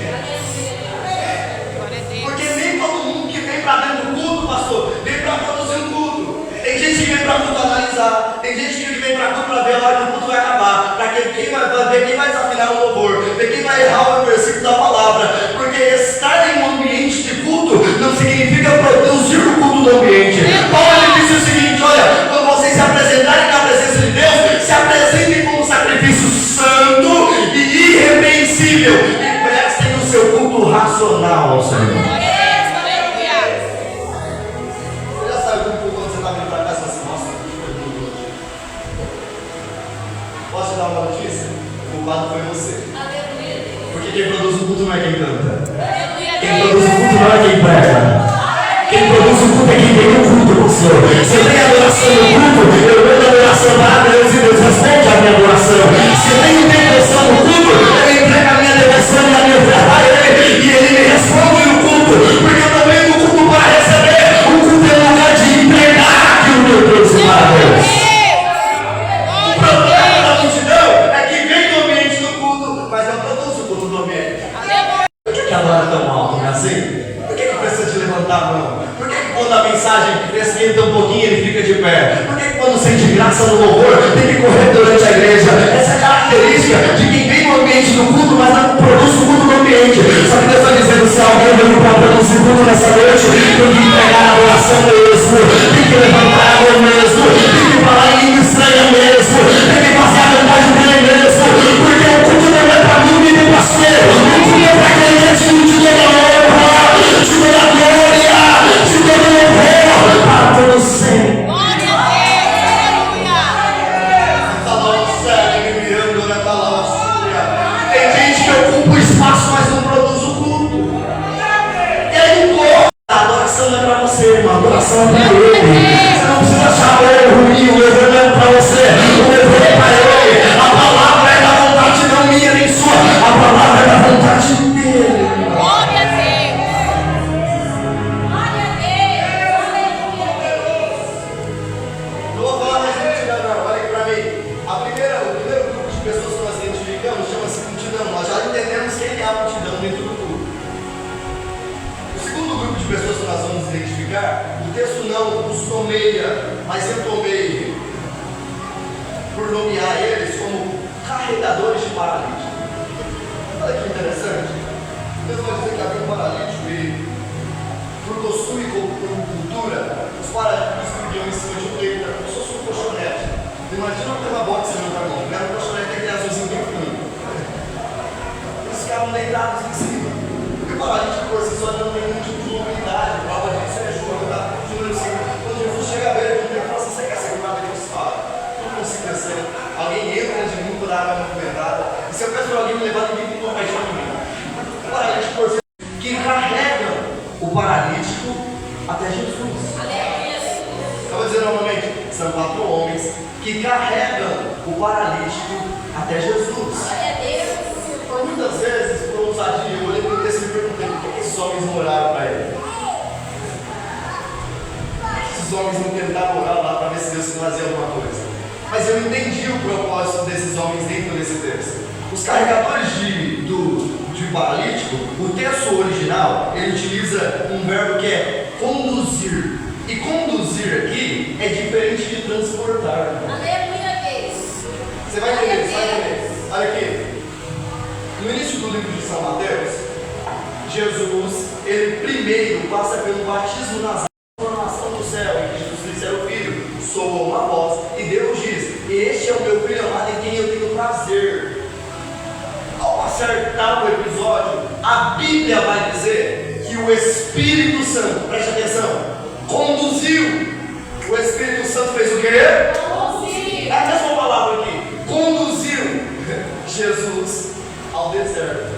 Porque nem todo mundo que vem para dentro do culto, pastor, vem para produzir um culto. Tem gente que vem para culto analisar. Tem gente que vem para culto para ver a hora que o culto vai acabar. Para ver quem vai desafinar o louvor. Ver quem vai errar o versículo da palavra. Porque estar em um ambiente de culto não significa produzir o culto do ambiente. Paulo disse o seguinte, olha, quando vocês se apresentarem na presença de Deus, se apresentem como sacrifício santo e irrepreensível e prestem o seu culto racional ao Senhor. Você já sabe como quando você está vindo para casa assim, nossa, posso te dar uma notícia? O culpado foi você. Porque quem produz o culto não é quem canta. Quem produz o culto não é quem prega. Quem produz o culto é quem tem o culto com o Senhor. Se eu tenho adoração no culto, eu mando adoração para Deus e Deus responde a minha adoração. Se eu tenho devoção no culto, eu entrego a minha devoção e a minha oferta a Ele, e Ele me responde no culto, porque eu não venho no culto para receber. O culto é um lugar de entregar aquilo que eu trouxe para Deus. O problema da multidão é que vem do ambiente do culto, mas não produz o culto do ambiente. Por que adora tão alto, não é assim? Por que precisa de levantar a mão? Por que quando a mensagem esquenta um pouquinho ele fica de pé? Por que quando sente graça no louvor tem que correr durante a igreja? Essa é a característica de quem vem no ambiente do culto, mas não produz o culto no ambiente. Só que Deus está dizendo, se alguém veio para produzir culto nessa noite, tem que entregar a adoração mesmo, tem que levantar a mão mesmo, tem que falar em língua estranha mesmo, tem que fazer a vontade dele mesmo, porque o culto não é para mim nem para você, o culto é para quem é de toda a honra, de toda a glória, de todo o louvor, para todo sempre. Tem gente que ocupa o espaço, mas não produz o culto. E aí, a adoração não é para você, irmão, a adoração é para Ele. por nomear eles como carregadores de paralítico. Olha que interessante. Deus vai dizer que havia um paralítico e, por costume e por cultura, os paralíticos viviam em cima de um leito, como se fosse um colchonete. Imagina ter uma boxe na outra mão, era um colchonete que era azulzinho bem fino. Eles ficavam deitados em cima. E o paralítico por si só não tem nenhum tipo de mobilidade, prova disso é João, tá? Número 5. Quando Jesus chega a beira de um tempo e fala assim: você quer ser curado? Ele fala: não consigo descer. Alguém entra de mim por água movimentada. E se eu peço para alguém me levar, ninguém tem compaixão de mim. O paralítico por si que carrega o paralítico até Jesus. Eu vou dizer novamente: são 4 homens que carregam o paralítico até Jesus. Muitas vezes, por ousadia, eu olhei para o texto e me perguntei: por que esses homens não oraram para ele? Esses homens não tentaram orar lá para ver se Deus fazia alguma coisa. Mas eu entendi o propósito desses homens dentro desse texto. Os carregadores de paralítico, o texto original, ele utiliza um verbo que é conduzir. E conduzir aqui é diferente de transportar. Você vai entender, você vai entender. Olha aqui. No início do livro de São Mateus, Jesus, ele primeiro passa pelo batismo nas águas, formação do céu, em que Jesus Cristo era o Filho, soou uma voz, e Deus diz: este é o meu Filho amado em quem eu tenho prazer. Ao acertar o episódio, a Bíblia vai dizer que o Espírito Santo, preste atenção, conduziu. O Espírito Santo fez o quê? Conduziu. É a mesma palavra aqui. Conduziu Jesus ao deserto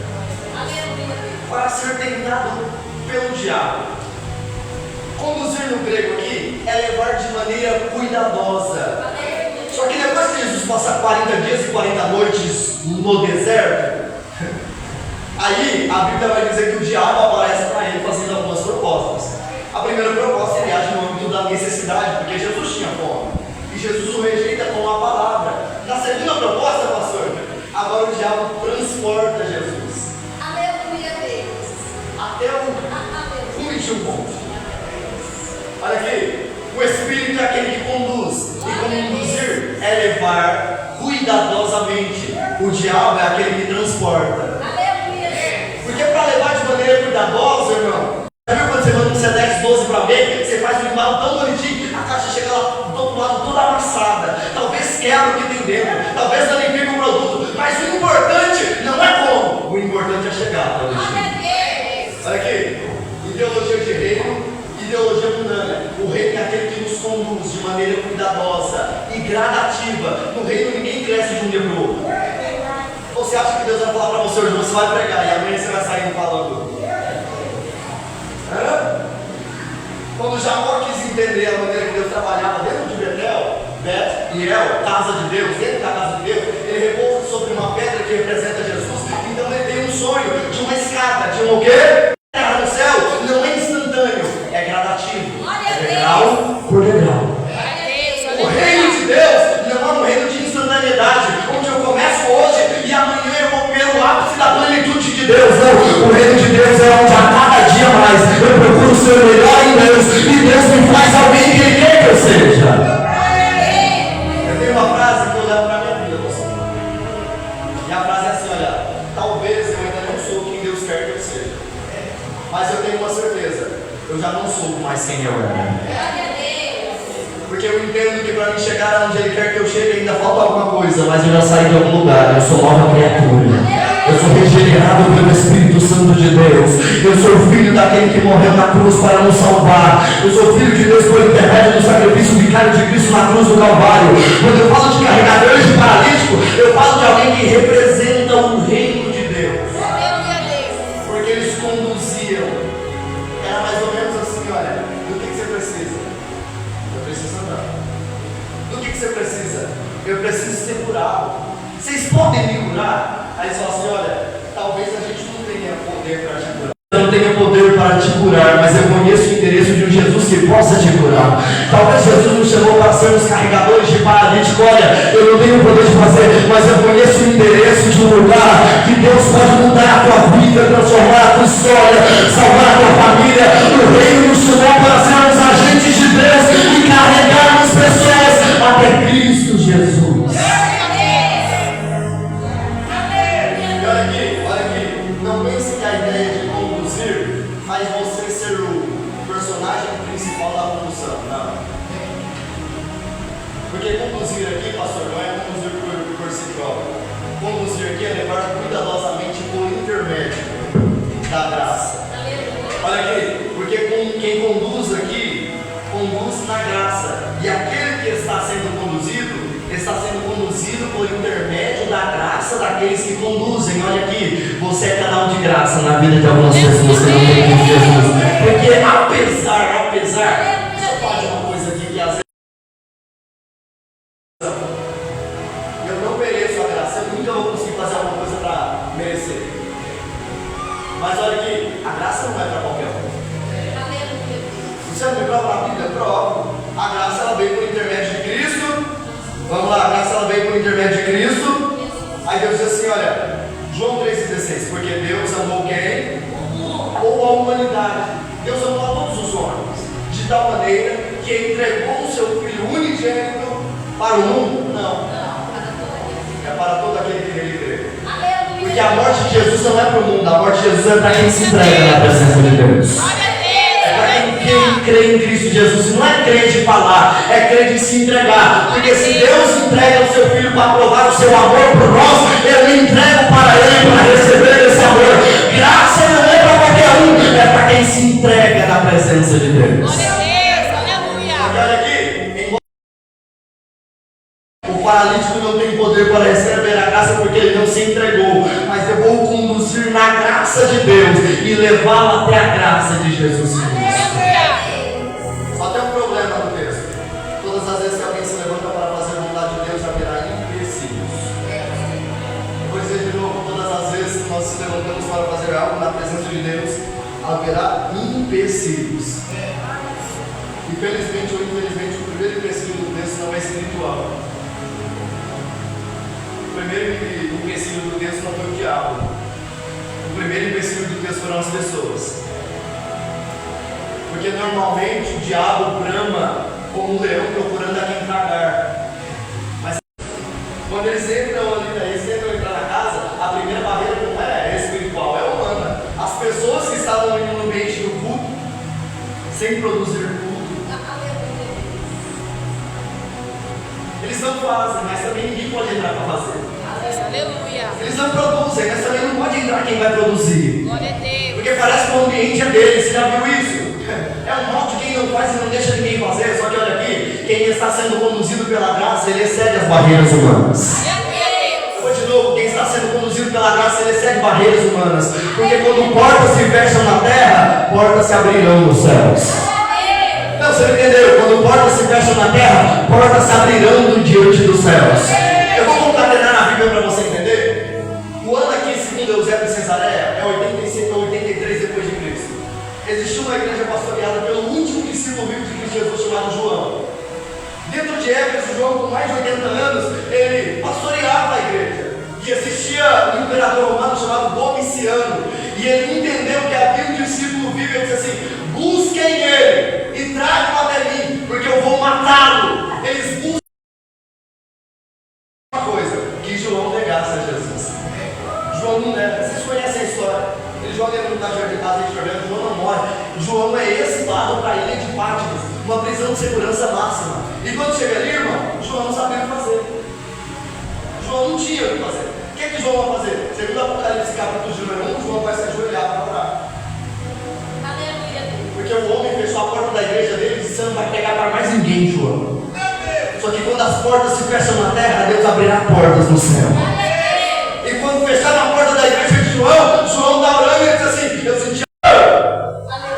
para ser tentado pelo diabo. Conduzir no grego aqui é levar de maneira cuidadosa. Só que depois que Jesus passa 40 dias e 40 noites no deserto, aí a Bíblia vai dizer que o diabo aparece para ele fazendo algumas propostas. A primeira proposta ele age no âmbito da necessidade, porque Jesus tinha fome. E Jesus o rejeita com a palavra. Na segunda proposta, pastor, agora o diabo transporta Jesus. Até o 21 pontos. Olha aqui. O Espírito é aquele que conduz. E conduzir é levar cuidadosamente. O diabo é aquele que transporta. Porque para levar de maneira cuidadosa, irmão, já viu quando você manda um Sedex 12 para ver? Você faz um embalo tão bonitinho, a caixa chega lá do outro lado toda amassada. Talvez quebra o que tem dentro, talvez danifique o produto, mas o importante não é como, o importante é chegar. Olha aqui, ideologia de reino, ideologia mundana. O reino é aquele que nos conduz de maneira cuidadosa e gradativa. No reino ninguém cresce de um dia para o outro. Você acha que Deus vai falar para você hoje, você vai pregar e amanhã você vai sair falando? Quando Jacó quis entender a maneira que Deus trabalhava dentro de Beth-el, casa de Deus, dentro da casa de Deus, ele repousa sobre uma pedra que representa Jesus. Então ele tem um sonho de uma escada, de um o quê? Terra no céu, não é instantâneo, é gradativo. É degrau por degrau. O reino de Deus não é um reino de instantaneidade, onde eu começo hoje e amanhã eu vou ver o ápice da plenitude de Deus. Não, o reino de Deus é onde a cada dia mais eu procuro ser o melhor em Deus e Deus me faz alguém que Ele quer que eu seja. Eu tenho uma frase que eu levo para a minha vida, você. E a frase é assim: olha, talvez eu ainda não sou quem Deus quer que eu seja, mas eu tenho uma certeza, eu já não sou mais quem eu era. Porque eu entendo que para mim chegar onde Ele quer que eu chegue ainda falta alguma coisa, mas eu já saí de algum lugar, eu sou nova criatura. Eu sou regenerado pelo Espírito Santo de Deus. Eu sou filho daquele que morreu na cruz para nos salvar. Eu sou filho de Deus por intermédio do sacrifício vicário de Cristo na cruz do Calvário. Quando eu falo de carregadores de paralítico, eu falo de alguém que representa o reino de Deus. Porque eles conduziam. Era mais ou menos assim: olha, do que você precisa? Eu preciso andar. Do que você precisa? Eu preciso ser curado. Vocês podem me curar? Aí eles falam assim: olha, talvez a gente não tenha poder para te curar. Eu não tenha poder para te curar, mas eu conheço o interesse de um Jesus que possa te curar. Talvez Jesus nos chamou para sermos carregadores de paralítico. Olha, eu não tenho poder de fazer, mas eu conheço o interesse de um lugar que Deus pode mudar a tua vida, transformar a tua história, salvar a tua família. O reino nos chamou para sermos agentes de Deus e carregarmos pessoas até Cristo Jesus. pastor, não é conduzir por si próprio. Conduzir aqui é levar cuidadosamente por intermédio da graça. Olha aqui, porque quem conduz aqui, conduz na graça. E aquele que está sendo conduzido por intermédio da graça daqueles que conduzem. Olha aqui, você é canal de graça na vida de algumas pessoas que não tem Jesus. Porque apesar, só pode uma coisa aqui que às vezes eu não mereço a graça, eu nunca vou conseguir fazer alguma coisa para merecer. Mas olha aqui, a graça não é para qualquer um. Você não me prova na Bíblia? Prova. A graça ela veio por intermédio de Cristo. Vamos lá, a graça ela veio por intermédio de Cristo. Aí Deus diz assim, olha, João 3,16, porque Deus amou quem? Ou a humanidade. Deus amou a todos os homens, de tal maneira que entregou o seu Filho unigênito para o mundo? Não. É para todo aquele que nele crê. Porque a morte de Jesus não é para o mundo, a morte de Jesus é para quem se entrega na presença de Deus. É para quem crê em Cristo Jesus. Não é crer de falar, é crer de se entregar. Porque se Deus entrega o seu Filho para provar o seu amor por nós, eu me entrego para Ele para receber esse amor. Graça não é para qualquer um, é para quem se entrega na presença de Deus. Olha aqui, o paralítico não tem poder para receber a graça porque ele não se entregou. Mas eu vou conduzir na graça de Deus e levá-lo até a graça de Jesus Cristo. Só tem um problema no texto. Todas as vezes que alguém se levanta para fazer a vontade de Deus, haverá empecilhos. Eu vou dizer de novo, todas as vezes que nós se levantamos para fazer algo na presença de Deus, haverá empecilhos. Infelizmente ou infelizmente, o primeiro empecilho do texto não é espiritual. O primeiro empecilho do texto não foi o diabo. O primeiro empecilho do texto foram as pessoas. Porque normalmente o diabo brama como um leão procurando a quem tragar. Mas quando eles entram entrar na casa, a primeira barreira não é espiritual, é humana. As pessoas que estavam indo no ambiente do culto, sem produzir culto, eles não fazem, mas também ninguém pode entrar para fazer. Aleluia. Eles não produzem, mas também não pode entrar quem vai produzir. Glória a Deus. Porque parece que o ambiente é deles, você já viu isso? É um mal de quem não faz e não deixa ninguém fazer. Só que olha aqui, quem está sendo conduzido pela graça, ele excede as barreiras humanas. Eu vou de novo, quem está sendo conduzido pela graça, ele excede barreiras humanas. Porque quando portas se fecham na terra, portas se abrirão nos céus. Não, você não entendeu? Quando portas se fecham na terra, portas se abrirão diante dos céus. Eu vou concatenar na Bíblia para você entender. O ano aqui, segundo Eusébio de Cesareia, é 85 ou 83 depois de Cristo. Existiu uma igreja pastoreada pelo último discípulo vivo de Cristo Jesus, chamado João. Dentro de Éfeso, João, com mais de 80 anos, ele pastoreava a igreja. E existia um imperador romano chamado Domiciano. E ele entendeu que havia um discípulo vivo e ele disse assim: busquem ele e tragam até mim, porque eu vou matá-lo. Eles buscam uma coisa, que João negasse a Jesus. João não nega, vocês conhecem a história. João dentro da jardim de casa de Jordão, João não morre. João é exilado para a ilha de Patmos, uma prisão de segurança máxima. E quando chega ali, irmão, João não sabia o que fazer. João não tinha o que fazer. O que é que João vai fazer? Segundo Apocalipse capítulo número 1, João vai se ajoelhar para orar. Porque o homem fechou a porta da igreja dele e disse: você não vai pegar para mais ninguém, João. Só que quando as portas se fecham na terra, Deus abrirá portas no céu. E quando fecharam a porta da igreja de João está orando e ele diz assim: eu senti,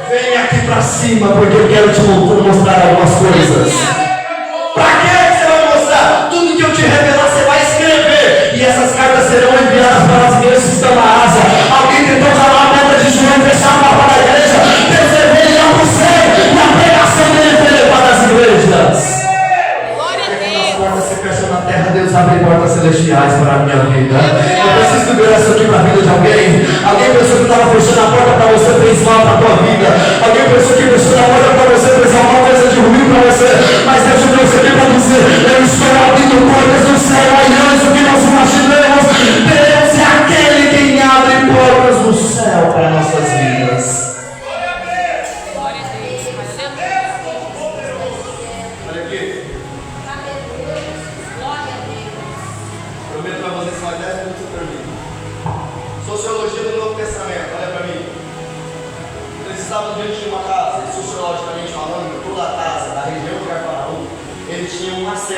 vem aqui para cima, porque eu quero te mostrar algumas coisas. Para que você vai mostrar? Tudo que eu te revelar, você vai escrever. E essas cartas serão enviadas para as igrejas que estão na Ásia. Alguém tentou calar a porta de João e fechar a porta da igreja. Deus levou ele ao céu e a pregação dele foi levada às igrejas. Portas se fecham na terra, Deus abre portas celestiais para a minha vida. Eu preciso ver isso aqui para a vida de alguém. Alguém pensou que estava fechando a porta para você, fez mal para a tua vida. Alguém pensou que fechou a porta para você, fez alguma coisa de ruim para você. Mas Deus me trouxe aqui para dizer: eu estou abrindo portas no céu, maiores do que nós imaginamos. Deus é aquele quem abre portas no céu para nossas vidas. Olha aqui.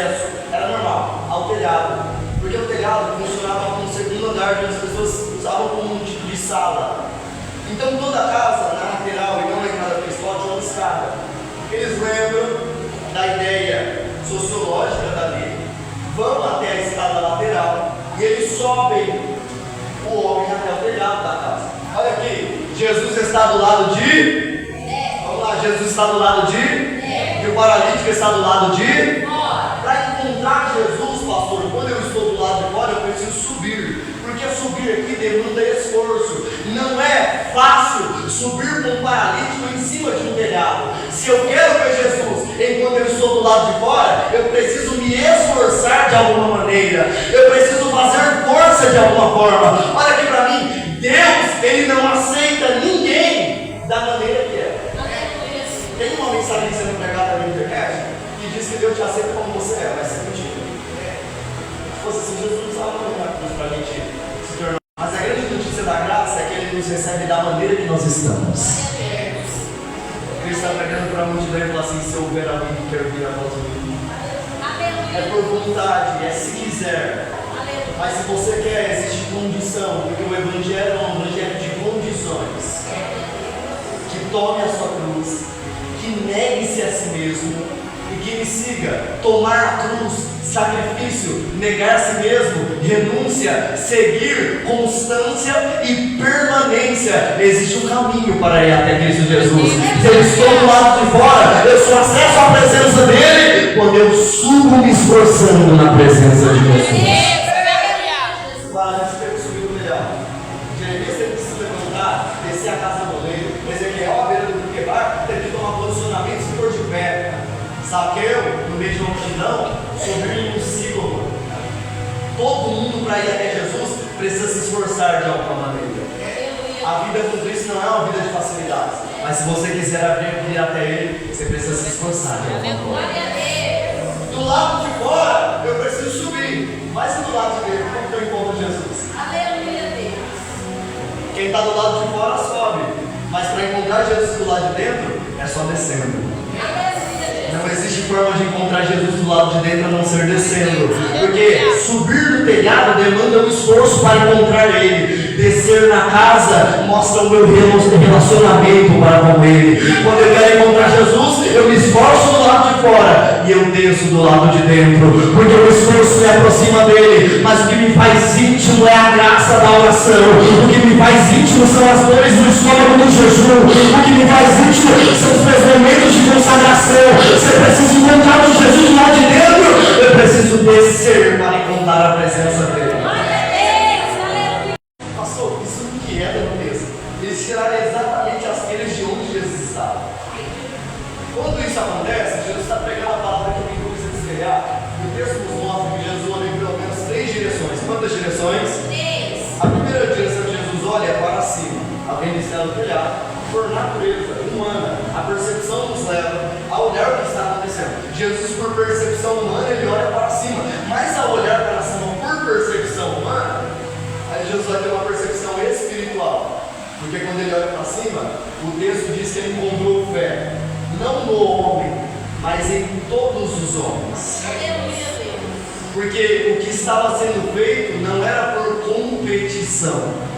acesso, era normal, ao telhado. Porque o telhado funcionava como um segundo andar que as pessoas usavam como um tipo de sala. Então toda a casa, na lateral e não na entrada principal, tinha uma escada. Eles lembram da ideia sociológica dali, vão até a escada lateral e eles sobem o homem até o telhado da casa. Olha aqui, Jesus está do lado de... Vamos lá, Jesus está do lado de... E o paralítico está do lado de... Para encontrar Jesus, pastor, quando eu estou do lado de fora, eu preciso subir. Porque subir aqui demanda esforço. Não é fácil subir com um paralítico em cima de um telhado. Se eu quero ver Jesus enquanto eu estou do lado de fora, eu preciso me esforçar de alguma maneira. Eu preciso fazer força de alguma forma. Olha aqui para mim, Deus, Ele não aceita ninguém da maneira que é. Tem uma mensagem sendo pregada na internet que diz que Deus te aceita como você é, mas é mentira. Se fosse assim, Jesus não estava mandando a cruz para a gente se tornar. Mas a grande notícia da graça é que Ele nos recebe da maneira que nós estamos. Cristo está pregando para a multidão e fala assim: se houver alguém que quer vir após mim, é por vontade, é se quiser. Mas se você quer, existe condição, porque o Evangelho é um evangelho de condições. Que tome a sua cruz, que negue-se a si mesmo e que me siga. Tomar a cruz, sacrifício, negar a si mesmo, renúncia, seguir, constância e permanência. Existe um caminho para ir até Cristo Jesus. Se eu estou do lado de fora, eu só acesso à presença dele quando eu subo me esforçando na presença de Jesus. Lá antes teve que subir no telhado. Jeremias teve que se levantar, descer a casa do oleiro. Ezequiel, à beira do quebrar, teve que tomar posicionamento e se pôr de pé. Zaqueu, no meio de uma multidão, subiu em um círculo. Todo mundo para ir até Jesus precisa se esforçar de alguma maneira. A vida com Cristo não é uma vida de facilidades. Mas se você quiser vir até Ele, você precisa se esforçar de alguma maneira. Do lado de fora, eu preciso subir. Mas e do lado de dentro, como que eu encontro Jesus? Quem está do lado de fora sobe. Mas para encontrar Jesus do lado de dentro, é só descendo. Não existe forma de encontrar Jesus do lado de dentro a não ser descendo. Porque subir no telhado demanda um esforço para encontrar Ele. Descer na casa mostra o meu relacionamento para com Ele. Quando eu quero encontrar Jesus, eu me esforço do lado de fora e eu desço do lado de dentro. Porque o esforço me aproxima dele. Mas o que me faz íntimo é a graça da oração. O que me faz íntimo são as dores do estômago do jejum. O que me faz íntimo são os meus momentos de consagração. Você precisa encontrar o Jesus lá de dentro. Eu preciso descer para encontrar a presença dele. Pastor, isso não que é no texto. Eles tiraram exatamente as telhas de onde Jesus estava. Quando isso acontece, Jesus está pregando a palavra que vem começar a despegar. E o texto nos mostra que Jesus olha em pelo menos 3 direções. Quantas direções? 3. A primeira direção que Jesus olha é para cima. Alguém está no telhado. Por natureza humana, a percepção nos leva a olhar o que está acontecendo. Jesus, por percepção humana, ele olha para cima. Mas ao olhar para cima por percepção humana, aí Jesus vai ter uma percepção espiritual. Porque quando ele olha para cima, o texto diz que ele encontrou fé. Não no homem, mas em todos os homens. Porque o que estava sendo feito não era por competição.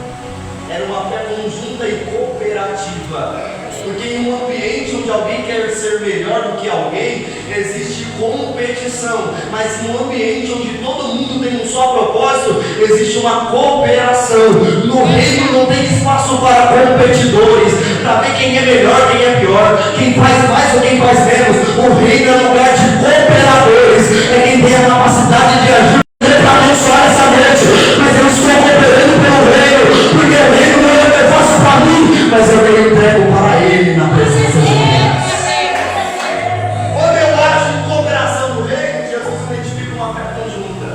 Era uma fé conjunta e cooperativa. Porque em um ambiente onde alguém quer ser melhor do que alguém, existe competição. Mas em um ambiente onde todo mundo tem um só propósito, existe uma cooperação. No reino não tem espaço para competidores, para ver quem é melhor, quem é pior, quem faz mais ou quem faz menos. O reino é lugar de cooperadores. É quem tem a capacidade de agir para abençoar essa noite. Mas eu estou cooperando pelo reino. Porque o reino não é fácil para mim, mas eu me entrego para Ele na presença de Deus. Quando eu acho em cooperação no reino, Jesus identifica uma fé conjunta.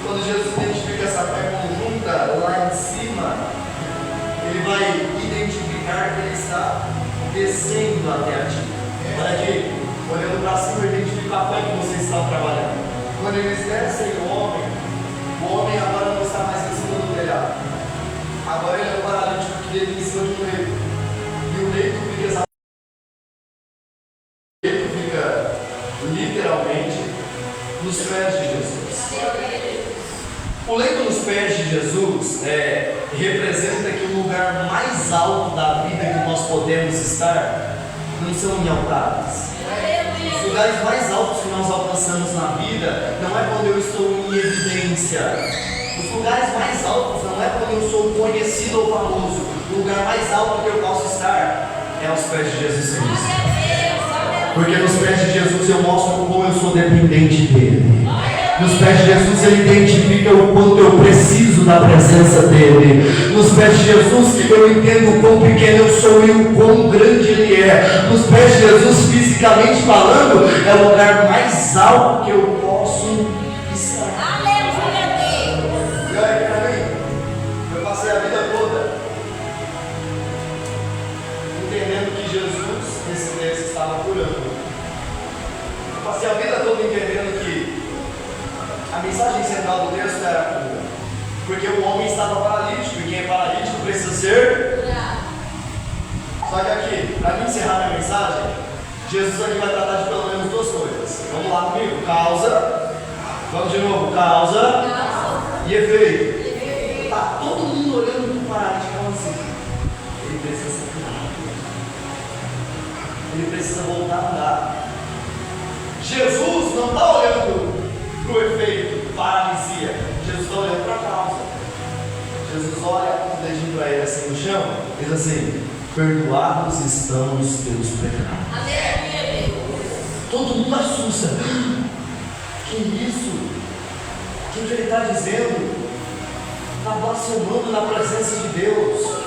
Quando Jesus identifica essa fé conjunta, lá em cima, Ele vai identificar que Ele está descendo até a ti. Olha aqui, olhando para cima, identifica a fé que vocês estão trabalhando. Quando eles descem o homem agora não está mais em cima do telhado. Agora ele é o paralítico que deita em cima de um leito. E o leito fica exatamente. O leito fica literalmente Jesus. O leito nos pés de Jesus representa que o lugar mais alto da vida que nós podemos estar não são em altares. Os lugares mais altos que nós alcançamos na vida não é quando eu estou em evidência. Os lugares mais altos não é quando eu sou conhecido ou famoso. O lugar mais alto que eu posso estar é aos pés de Jesus Cristo. Porque nos pés de Jesus eu mostro como eu sou dependente dele. Nos pés de Jesus ele identifica o quanto eu preciso da presença dele. Nos pés de Jesus eu entendo o quão pequeno eu sou e o quão grande ele é. Nos pés de Jesus, fisicamente falando, é o lugar mais alto que eu posso estar. Aleluia, Deus. E olha aqui para mim, eu passei a vida toda entendendo que Jesus nesse mês estava curando. Eu passei a vida toda entendendo que a mensagem central do texto era a cura. Porque o homem estava paralítico, e quem é paralítico precisa ser. Só que aqui, para mim encerrar minha mensagem, Jesus aqui vai tratar de pelo menos duas coisas. Vamos lá comigo. Causa. Vamos de novo. Causa e efeito. Tá todo mundo olhando para o paralítico assim. Ele precisa ser curado. Ele precisa voltar a andar. Jesus não está olhando para o efeito, paralisia. Jesus está olhando para a causa. Jesus olha com o dedinho para ele assim no chão, diz assim: perdoados estão os teus pecados. Aleluia, Deus. Todo mundo assusta. Que isso? O que ele está dizendo? Está blasfemando na presença de Deus.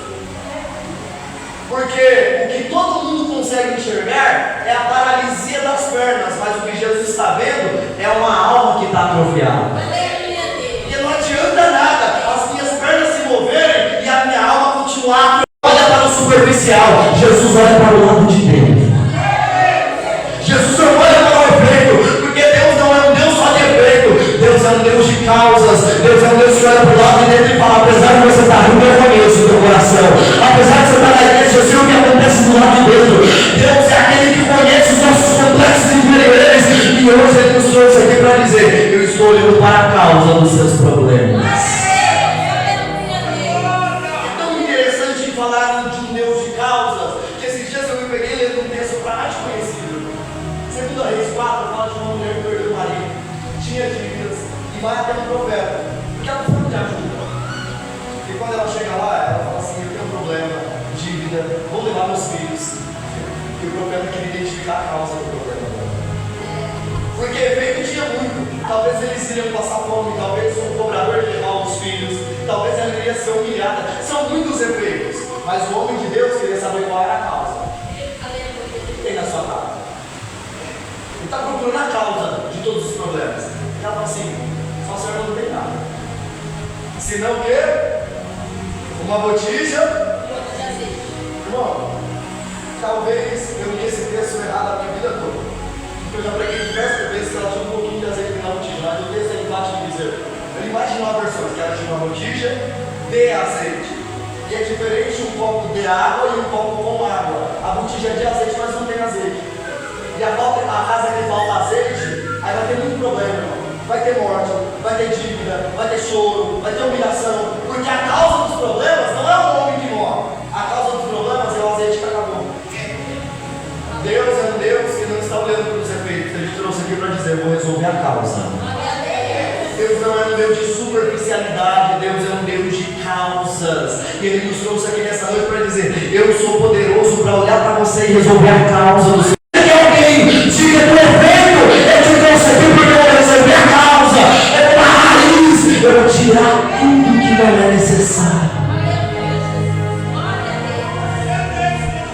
Porque o que todo mundo consegue enxergar é a paralisia das pernas, mas o que Jesus está vendo é uma alma que está atrofiada. Aleluia, Deus. E não adianta nada as minhas pernas se moverem e a minha alma continuar. Olha para o superficial, Jesus olha para o lado de dentro. Jesus não olha para o efeito, porque Deus não é um Deus só de efeito. Deus é um Deus de causas. Deus é um Deus que olha para o lado de dentro e fala: apesar de você estar rindo, eu conheço o teu coração. Apesar de você estar na igreja, eu sei o que acontece do lado de dentro. Deus é aquele que conhece os nossos complexos interiores. E hoje ele nos trouxe aqui para dizer: eu estou olhando para a causa dos seus problemas. É tão interessante falar de um Deus de causas, que esses dias eu me peguei lendo um texto para mais conhecido. 2 Reis 4 fala de uma mulher que perdeu o marido, tinha dívidas, e vai até um profeta, porque ela precisa de ajuda. E quando ela chega lá, ela fala assim: eu tenho um problema, dívida, vou levar meus filhos. E o profeta queria identificar a causa do problema dela. Porque efeito tinha muito. Talvez eles iriam passar fome, talvez o cobrador ia levar os filhos, talvez ela iria ser humilhada. São muitos efeitos. Mas o homem de Deus queria saber qual era a causa. O que tem na sua casa? Ele está procurando a causa de todos os problemas. E ela fala assim: só o Senhor não tem nada. Senão o quê? Uma botija. Irmão, talvez eu li esse texto errado a minha vida toda. Eu já preguei diversas vezes que ela tinha um pouquinho de azeite na botija, mas o texto é embaixo de dizer: eu imagino uma versão que ela tinha uma botija de azeite. E é diferente um copo de água e um copo com água. A botija é de azeite, mas não tem azeite. E a casa que falta azeite, aí vai ter muito problema, irmão. Vai ter morte, vai ter dívida, vai ter choro, vai ter humilhação. Porque a causa dos problemas não é o homem que morre. A causa dos problemas é o azeite que acabou. Deus é um Deus que não está olhando para os efeitos. Ele trouxe aqui para dizer: eu vou resolver a causa. Deus não é um Deus de superficialidade. Deus é um Deus de causas. E Ele nos trouxe aqui nessa noite para dizer: eu sou poderoso para olhar para você e resolver a causa do seu. Diga do efeito, eu te trouxe aqui porque eu vou resolver a causa. É uma raiz. Eu vou tirar tudo que não é necessário.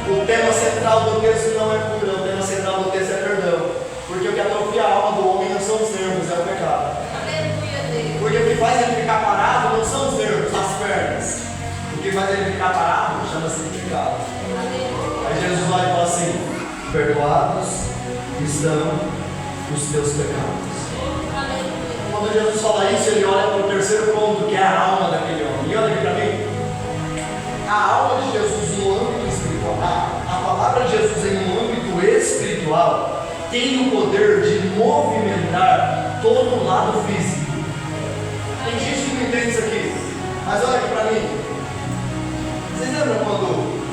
O tema central do texto não é cura, o tema central do texto é perdão. Porque o que atrofia a alma do homem não são os nervos, é o pecado. Porque o que faz ele ficar parado não são os nervos, as pernas. O que faz ele ficar parado chama-se pecado. Aí Jesus olha e fala assim: perdoados estão os teus pecados. Quando Jesus fala isso, ele olha para o terceiro ponto, que é a alma daquele homem. E olha aqui para mim: a alma de Jesus no âmbito espiritual, a palavra de Jesus em um âmbito espiritual tem o poder de movimentar todo o lado físico. Tem gente que não entende isso aqui, mas olha aqui para mim. Vocês lembram quando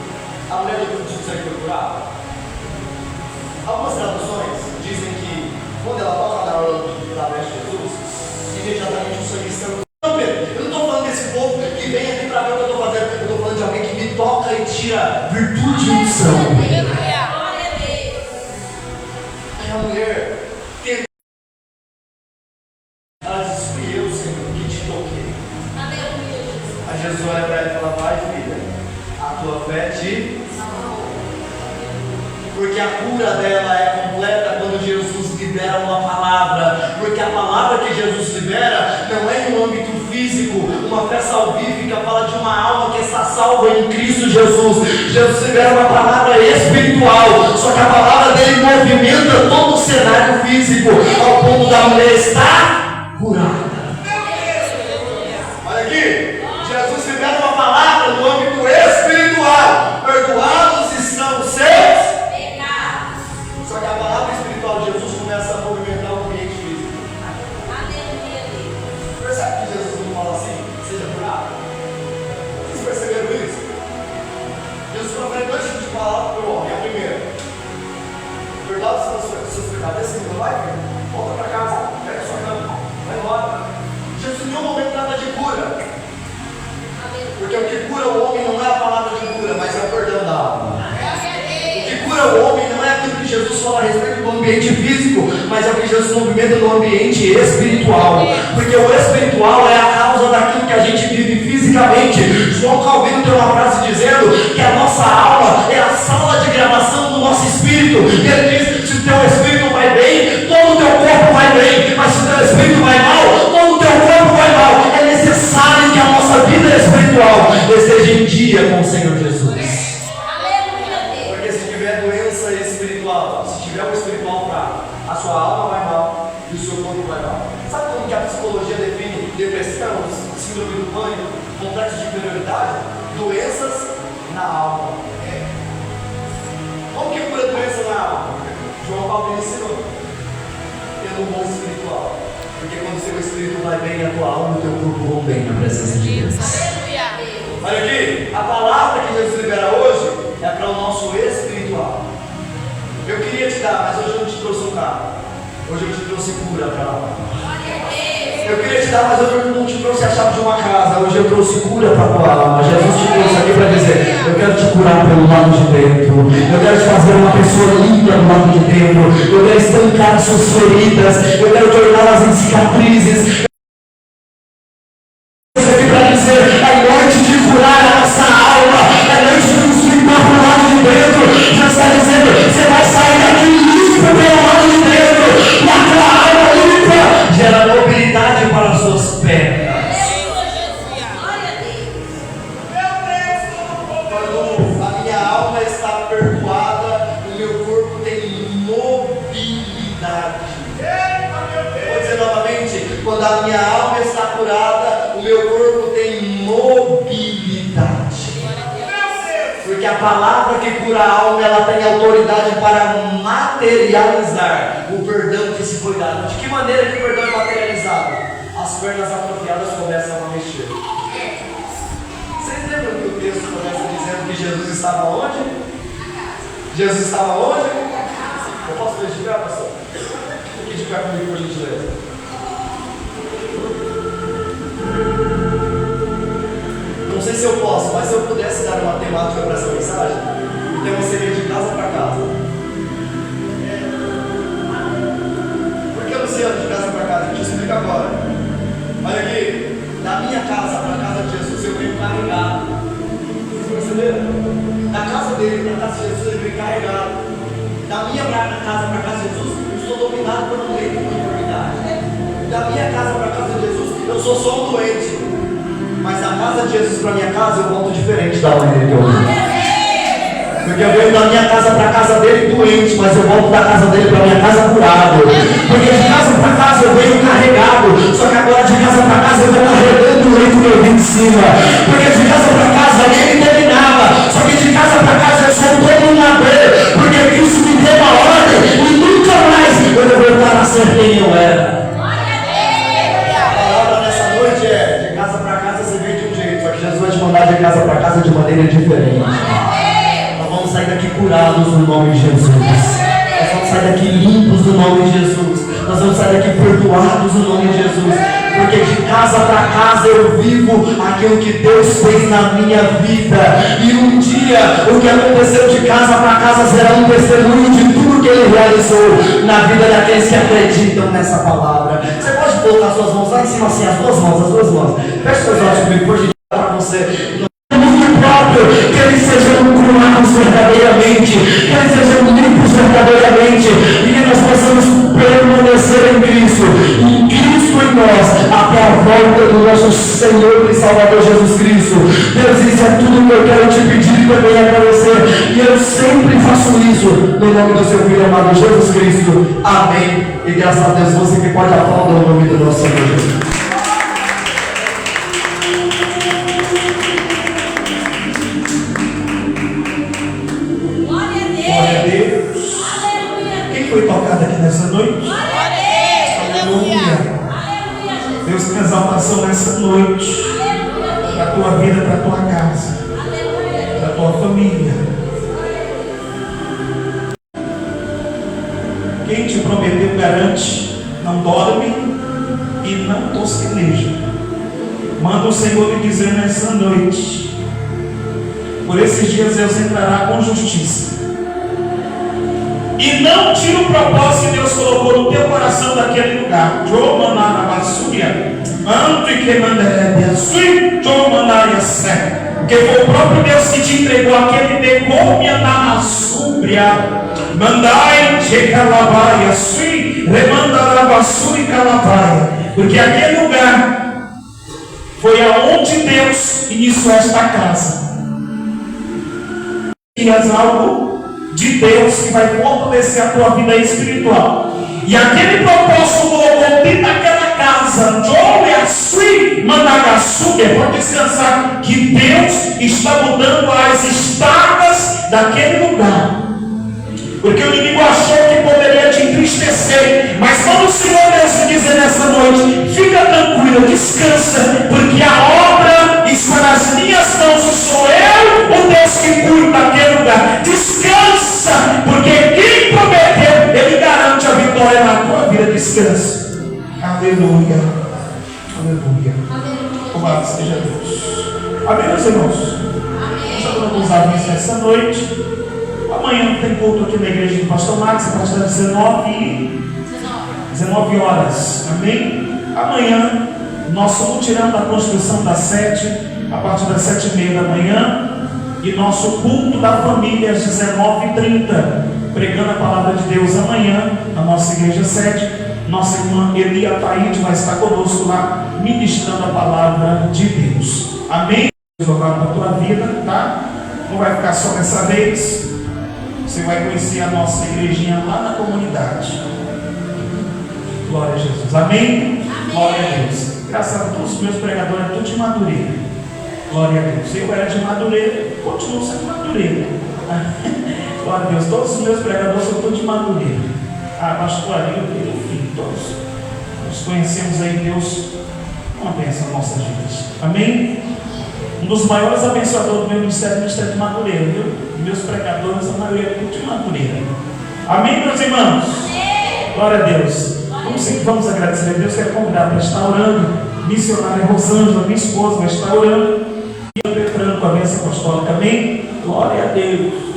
a mulher do fruto do sangue foi curada? Algumas traduções dizem que quando ela toca na hora da veste de Jesus, imediatamente o sangue sangue. Não, Pedro, eu não estou falando desse povo que vem aqui para ver o que eu estou fazendo. Eu estou falando de alguém que me toca e tira virtude e unção. Aí a mulher tem. Ela diz: fui eu, Senhor, que te toquei. Aí Jesus olha para ela e fala: vai, filha, a tua fé te. Porque a cura dela é completa quando Jesus libera uma palavra. Porque a palavra que Jesus libera não é no âmbito físico. Uma fé salvífica fala de uma alma que está salva em Cristo Jesus. Jesus libera uma palavra espiritual. Só que a palavra dele movimenta todo o cenário físico ao ponto da mulher estar curada. Olha aqui, Jesus libera uma palavra no âmbito espiritual. Perdoados estão os seus. Só que a palavra espiritual de Jesus começa a movimentar o ambiente físico. Percebe que Jesus não fala assim: seja curado? Vocês perceberam isso? Jesus profeta antes de falar para o homem, a primeira: perdoados são os seus pecados. Assim, vai, filho, volta para casa, pega a sua cama, vai embora. Jesus em nenhum momento trata de cura. Porque o que cura o homem não é a palavra de cura, mas é o perdão da alma. O que cura o homem não é aquilo que Jesus fala a respeito do ambiente físico, mas é o que Jesus movimenta no ambiente espiritual. Porque o espiritual é a causa daquilo que a gente vive fisicamente. João Calvino tem uma frase dizendo que a nossa alma é a sala de gravação do nosso espírito. E ele diz: se o teu espírito vai bem, todo o teu corpo vai bem. Mas se o teu espírito vai mal, todo o teu corpo vai mal. É necessário que a nossa vida espiritual esteja em dia com o Senhor Jesus. Porque se tiver doença espiritual, se tiver um espiritual fraco, a sua alma vai mal e o seu corpo vai mal. Sabe como que a psicologia define depressão, síndrome do pânico, complexo de inferioridade? Doenças na alma. Como que cura doença na alma? João Paulo ensinou: pelo bom espiritual. Porque quando o seu espírito vai bem, a tua alma e o teu corpo vão bem na presença de Deus. Olha aqui, a palavra que Jesus libera hoje é para o nosso espiritual. Eu queria te dar, mas hoje eu não te trouxe um carro. Hoje eu te trouxe cura para a alma. Eu queria te dar, mas hoje eu não te trouxe a chave de uma casa. Hoje eu trouxe cura para a tua alma. Jesus te trouxe aqui para dizer: eu quero te curar pelo lado de dentro. Eu quero te fazer uma pessoa linda do lado de dentro. Eu quero estancar as suas feridas. Eu quero torná-las em cicatrizes. Para dizer: é noite de curar a nossa alma. É noite de nos limpar pelo lado de dentro. Jesus está dizendo: você vai sair daqui limpo pelo lado de dentro. E a tua alma limpa gera mobilidade para as suas pernas. Quando a minha alma está perdoada, o meu corpo tem mobilidade. Vou dizer novamente: quando a minha alma está curada, o meu corpo tem mobilidade. Porque a palavra que cura a alma, ela tem autoridade para materializar o perdão que se foi dado. De que maneira que o perdão é materializado? As pernas atrofiadas começam a mexer. Vocês lembram que o texto começa dizendo que Jesus estava onde? Jesus estava onde? Eu posso verificar, pastor? Fique de pé comigo, por gentileza. Não sei se eu posso, mas se eu pudesse dar uma temática para essa mensagem, o tema seria de casa para casa. Por que, Luciano, de casa para casa? Eu te explico agora. Olha aqui, da minha casa para a casa de Jesus eu venho carregado. Vocês perceberam? Da casa dele para a casa de Jesus eu venho carregado. Da minha casa para a casa de Jesus eu estou dominado por um leito de enfermidade. Da minha casa para a casa de Jesus eu sou só um doente. Mas da casa de Jesus para minha casa eu volto diferente da maneira que eu vim. Porque eu venho da minha casa para a casa dele doente, mas eu volto da casa dele para minha casa curado. Porque de casa para casa eu venho carregado, só que agora de casa para casa eu vou carregando o leito que eu vim de cima. Porque de casa para casa ele terminava, só que de casa para casa eu sou um dominador. Porque Cristo me deu uma ordem e nunca mais eu vou voltar a ser quem eu era. casa de maneira diferente. Nós vamos sair daqui curados no nome de Jesus. Nós vamos sair daqui limpos no nome de Jesus. Nós vamos sair daqui perdoados no nome de Jesus. Porque de casa para casa eu vivo aquilo que Deus fez na minha vida. E um dia o que aconteceu de casa para casa será um testemunho de tudo que Ele realizou na vida daqueles que acreditam nessa palavra. Você pode colocar suas mãos lá em cima assim, as duas mãos. Feche seus olhos comigo, por gentileza, para você. Próprio, que eles sejam curados verdadeiramente, que eles sejam limpos verdadeiramente, e que nós possamos permanecer em Cristo em nós, até a volta do nosso Senhor e Salvador Jesus Cristo. Deus, isso é tudo que eu quero te pedir e também agradecer, e eu sempre faço isso no nome do seu Filho amado Jesus Cristo. Amém. E graças a Deus, você que pode aplaudir o nome do nosso Senhor Jesus. Foi tocado aqui nessa noite. Aleluia. Deus tem exaltação nessa noite. Para a tua vida, para a tua casa, para a tua família. Quem te prometeu garante, não dorme e não tosqueneja. Manda o Senhor lhe dizer nessa noite: por esses dias Deus entrará com justiça. E não tira o propósito que Deus colocou no teu coração daquele lugar. Porque foi o próprio Deus que te entregou aquele decomia na súbria. Mandai te calavaia, sui, remandarava sui calavaia. Porque aquele lugar foi aonde Deus iniciou esta casa. E algo de Deus que vai fortalecer a tua vida espiritual. E aquele propósito colocou dentro daquela casa. Pode descansar que Deus está mudando as estacas daquele lugar. Porque o inimigo achou que poderia te entristecer. Mas quando o Senhor Deus te dizer nessa noite: fica tranquilo, descansa, porque a obra está nas minhas mãos. Sou eu, o Deus que cuida daquele lugar. Descansa, porque quem prometeu, Ele garante a vitória na tua vida. Descansa. Aleluia. Aleluia. Louvado seja Deus. Amém, meus irmãos? Nós vamos avisos nessa noite. Amanhã tem culto aqui na igreja do Pastor Max, a partir das 19 horas. Amém? Amanhã, nosso mutirão da construção da 7, a partir das 7h30 da manhã. E nosso culto da família às 19h30, pregando a palavra de Deus amanhã, na nossa igreja 7. Nossa irmã Elia Taíde vai estar conosco lá, ministrando a palavra de Deus. Amém? Deus vai para a tua vida, tá? Não vai ficar só dessa vez. Você vai conhecer a nossa igrejinha lá na comunidade. Glória a Jesus. Amém? Glória a Deus. Graças a todos os meus pregadores, tudo de Madureira. Glória a Deus. Eu era de Madureira, continuo sendo Madureira. Glória a Deus. Todos os meus pregadores são todos de Madureira. Pastor Arildo, enfim, todos. Nós conhecemos aí Deus, uma bênção nas nossas vidas. Amém? Um dos maiores abençoadores do meu ministério é o Ministério de Madureira, viu? Meus pregadores, a maioria é tudo de Madureira. Amém, meus irmãos? Amém. Glória a Deus. Vamos agradecer a Deus. Quero convidar para estar orando. Missionária Rosângela, minha esposa, vai estar orando. E eu preparando com a bênção apostólica. Amém? Glória a Deus.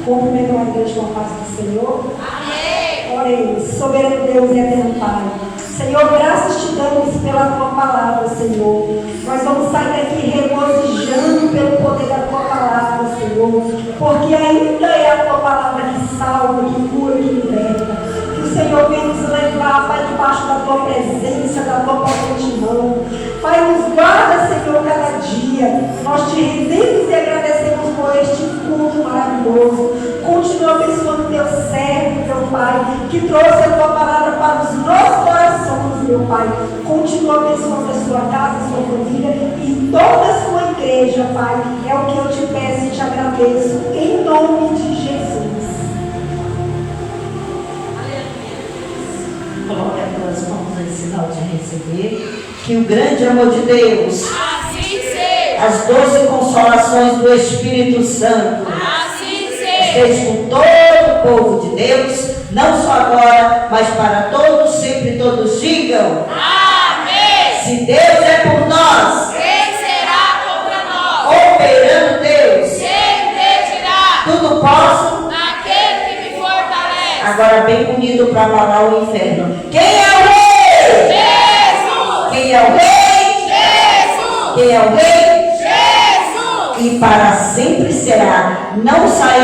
Cumprimento a Deus com a paz do Senhor. Amém. Oremos, soberano Deus e eterno Pai. Senhor, graças te damos pela tua palavra, Senhor. Nós vamos sair daqui regozijando pelo poder da tua palavra, Senhor. Porque ainda é a tua palavra que salva, que cura, que liberta. Que o Senhor venha nos levar, Pai, debaixo da tua presença, da tua potente mão. Pai, nos guarda, Senhor, cada dia. Nós te rendemos e agradecemos por este culto maravilhoso. Continua abençoando teu servo, teu Pai, que trouxe a tua palavra para os nossos corações, meu Pai. Continua abençoando a sua casa, a sua família e toda a sua igreja, Pai. É o que eu te peço e te agradeço, em nome de Jesus. Glória a Deus, vamos em sinal de receber que o grande amor de Deus assim seja. as 12 consolações do Espírito Santo Assim seja. esteja com todo o povo de Deus, não só agora, mas para todos, sempre todos digam: Amém. se Deus é por nós, Quem será contra nós? operando Deus, Quem impedirá? tudo posso. Naquele que me fortalece. Agora bem bonito para abalar o inferno. Quem é o rei? Jesus. Quem é o rei? Jesus. Quem é o rei? Jesus. E para sempre será. Não saia.